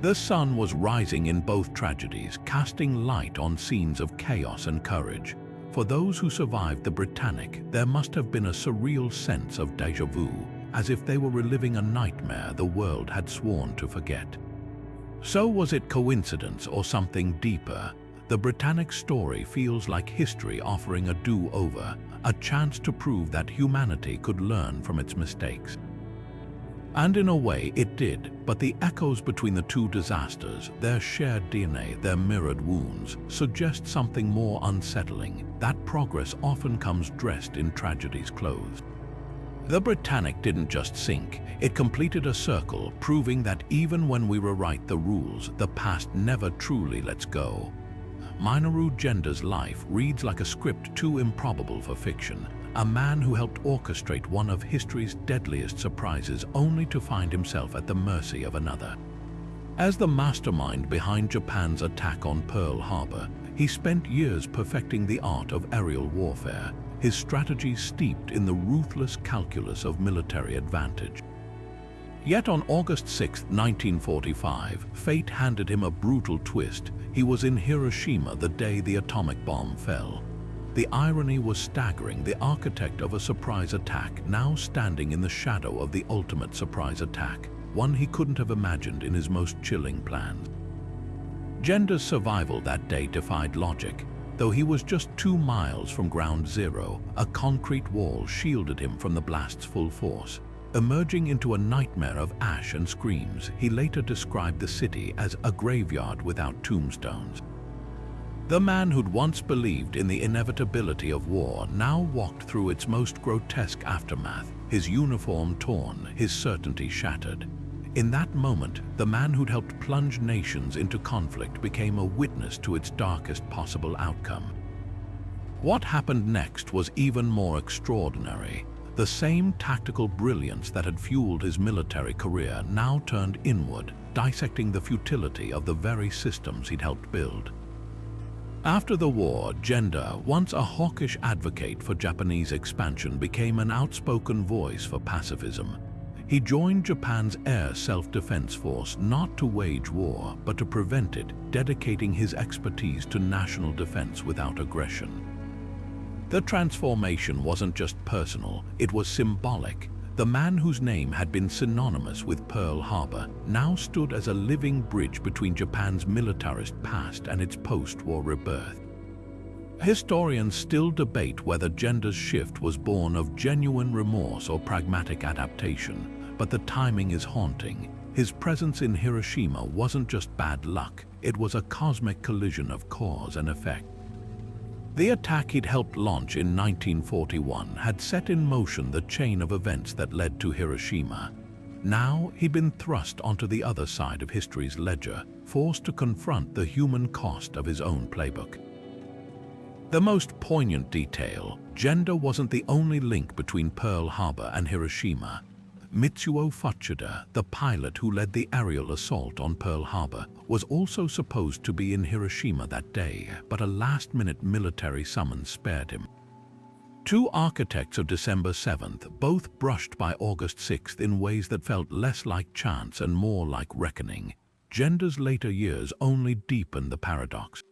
The sun was rising in both tragedies, casting light on scenes of chaos and courage. For those who survived the Britannic, there must have been a surreal sense of déjà vu, as if they were reliving a nightmare the world had sworn to forget. So was it coincidence or something deeper? The Britannic story feels like history offering a do-over, a chance to prove that humanity could learn from its mistakes. And in a way it did, but the echoes between the two disasters, their shared DNA, their mirrored wounds, suggest something more unsettling, that progress often comes dressed in tragedy's clothes. The Britannic didn't just sink, it completed a circle, proving that even when we rewrite the rules, the past never truly lets go. Minoru Genda's life reads like a script too improbable for fiction, a man who helped orchestrate one of history's deadliest surprises only to find himself at the mercy of another. As the mastermind behind Japan's attack on Pearl Harbor, he spent years perfecting the art of aerial warfare, his strategies steeped in the ruthless calculus of military advantage. Yet on August 6, 1945, fate handed him a brutal twist. He was in Hiroshima the day the atomic bomb fell. The irony was staggering, the architect of a surprise attack now standing in the shadow of the ultimate surprise attack. one he couldn't have imagined in his most chilling plans. Genda's survival that day defied logic. Though he was just 2 miles from ground zero, a concrete wall shielded him from the blast's full force. Emerging into a nightmare of ash and screams, he later described the city as a graveyard without tombstones. The man who'd once believed in the inevitability of war now walked through its most grotesque aftermath, his uniform torn, his certainty shattered. In that moment, the man who'd helped plunge nations into conflict became a witness to its darkest possible outcome. What happened next was even more extraordinary. The same tactical brilliance that had fueled his military career now turned inward, dissecting the futility of the very systems he'd helped build. After the war, Genda, once a hawkish advocate for Japanese expansion, became an outspoken voice for pacifism. He joined Japan's air self-defense force not to wage war, but to prevent it, dedicating his expertise to national defense without aggression. The transformation wasn't just personal, it was symbolic. The man whose name had been synonymous with Pearl Harbor now stood as a living bridge between Japan's militarist past and its post-war rebirth. Historians still debate whether Genda's shift was born of genuine remorse or pragmatic adaptation, but the timing is haunting. His presence in Hiroshima wasn't just bad luck, it was a cosmic collision of cause and effect. The attack he'd helped launch in 1941 had set in motion the chain of events that led to Hiroshima. Now he'd been thrust onto the other side of history's ledger, forced to confront the human cost of his own playbook. The most poignant detail, Genda wasn't the only link between Pearl Harbor and Hiroshima. Mitsuo Fuchida, the pilot who led the aerial assault on Pearl Harbor, was also supposed to be in Hiroshima that day, but a last-minute military summons spared him. 2 architects of December 7th, both brushed by August 6th in ways that felt less like chance and more like reckoning. Genda's later years only deepened the paradox.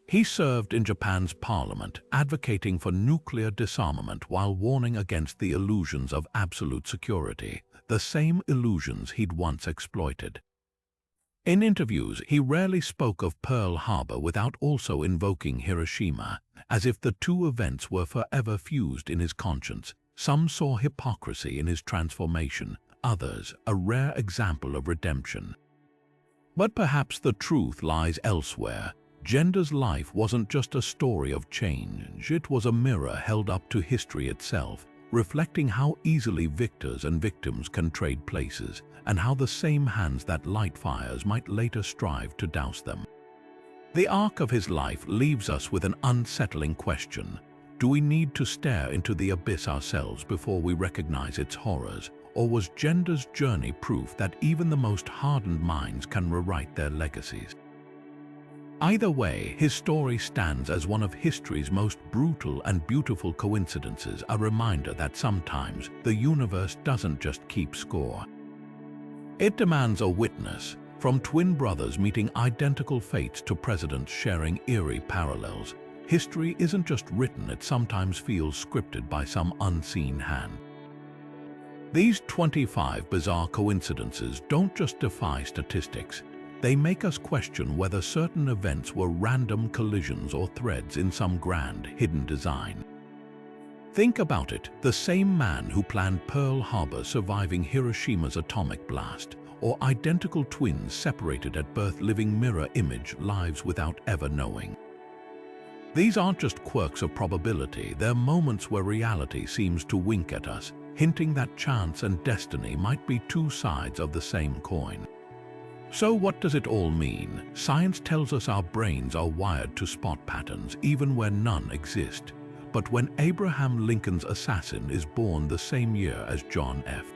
He served in Japan's parliament, advocating for nuclear disarmament while warning against the illusions of absolute security, the same illusions he'd once exploited. In interviews, he rarely spoke of Pearl Harbor without also invoking Hiroshima, as if the two events were forever fused in his conscience. Some saw hypocrisy in his transformation, others a rare example of redemption. But perhaps the truth lies elsewhere. Genda's life wasn't just a story of change, it was a mirror held up to history itself, reflecting how easily victors and victims can trade places, and how the same hands that light fires might later strive to douse them. The arc of his life leaves us with an unsettling question. Do we need to stare into the abyss ourselves before we recognize its horrors, or was Genda's journey proof that even the most hardened minds can rewrite their legacies? Either way, his story stands as one of history's most brutal and beautiful coincidences, a reminder that sometimes the universe doesn't just keep score. It demands a witness, from twin brothers meeting identical fates to presidents sharing eerie parallels. History isn't just written, it sometimes feels scripted by some unseen hand. These 25 bizarre coincidences don't just defy statistics. They make us question whether certain events were random collisions or threads in some grand, hidden design. Think about it, the same man who planned Pearl Harbor surviving Hiroshima's atomic blast, or identical twins separated at birth living mirror image lives without ever knowing. These aren't just quirks of probability, they're moments where reality seems to wink at us, hinting that chance and destiny might be two sides of the same coin. So what does it all mean? Science tells us our brains are wired to spot patterns even where none exist. But when Abraham Lincoln's assassin is born the same year as John F.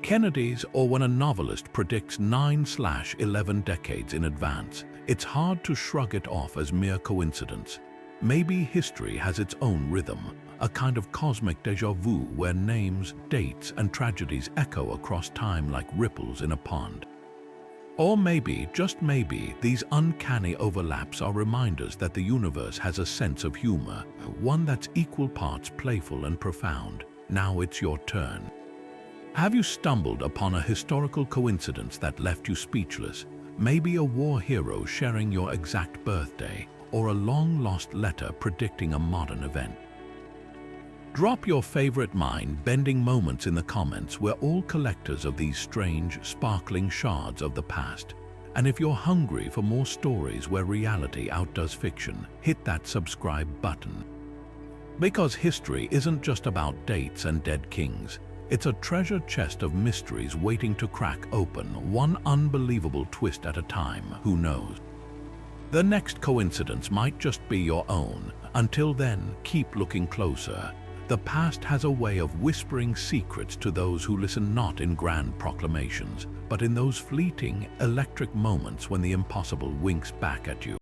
Kennedy's, or when a novelist predicts 9/11 decades in advance, it's hard to shrug it off as mere coincidence. Maybe history has its own rhythm, a kind of cosmic déjà vu where names, dates, and tragedies echo across time like ripples in a pond. Or maybe, just maybe, these uncanny overlaps are reminders that the universe has a sense of humor, one that's equal parts playful and profound. Now it's your turn. Have you stumbled upon a historical coincidence that left you speechless? Maybe a war hero sharing your exact birthday, or a long-lost letter predicting a modern event. Drop your favorite mind-bending moments in the comments. We're all collectors of these strange, sparkling shards of the past. And if you're hungry for more stories where reality outdoes fiction, hit that subscribe button. Because history isn't just about dates and dead kings. It's a treasure chest of mysteries waiting to crack open, one unbelievable twist at a time. Who knows? The next coincidence might just be your own. Until then, keep looking closer. The past has a way of whispering secrets to those who listen, not in grand proclamations, but in those fleeting, electric moments when the impossible winks back at you.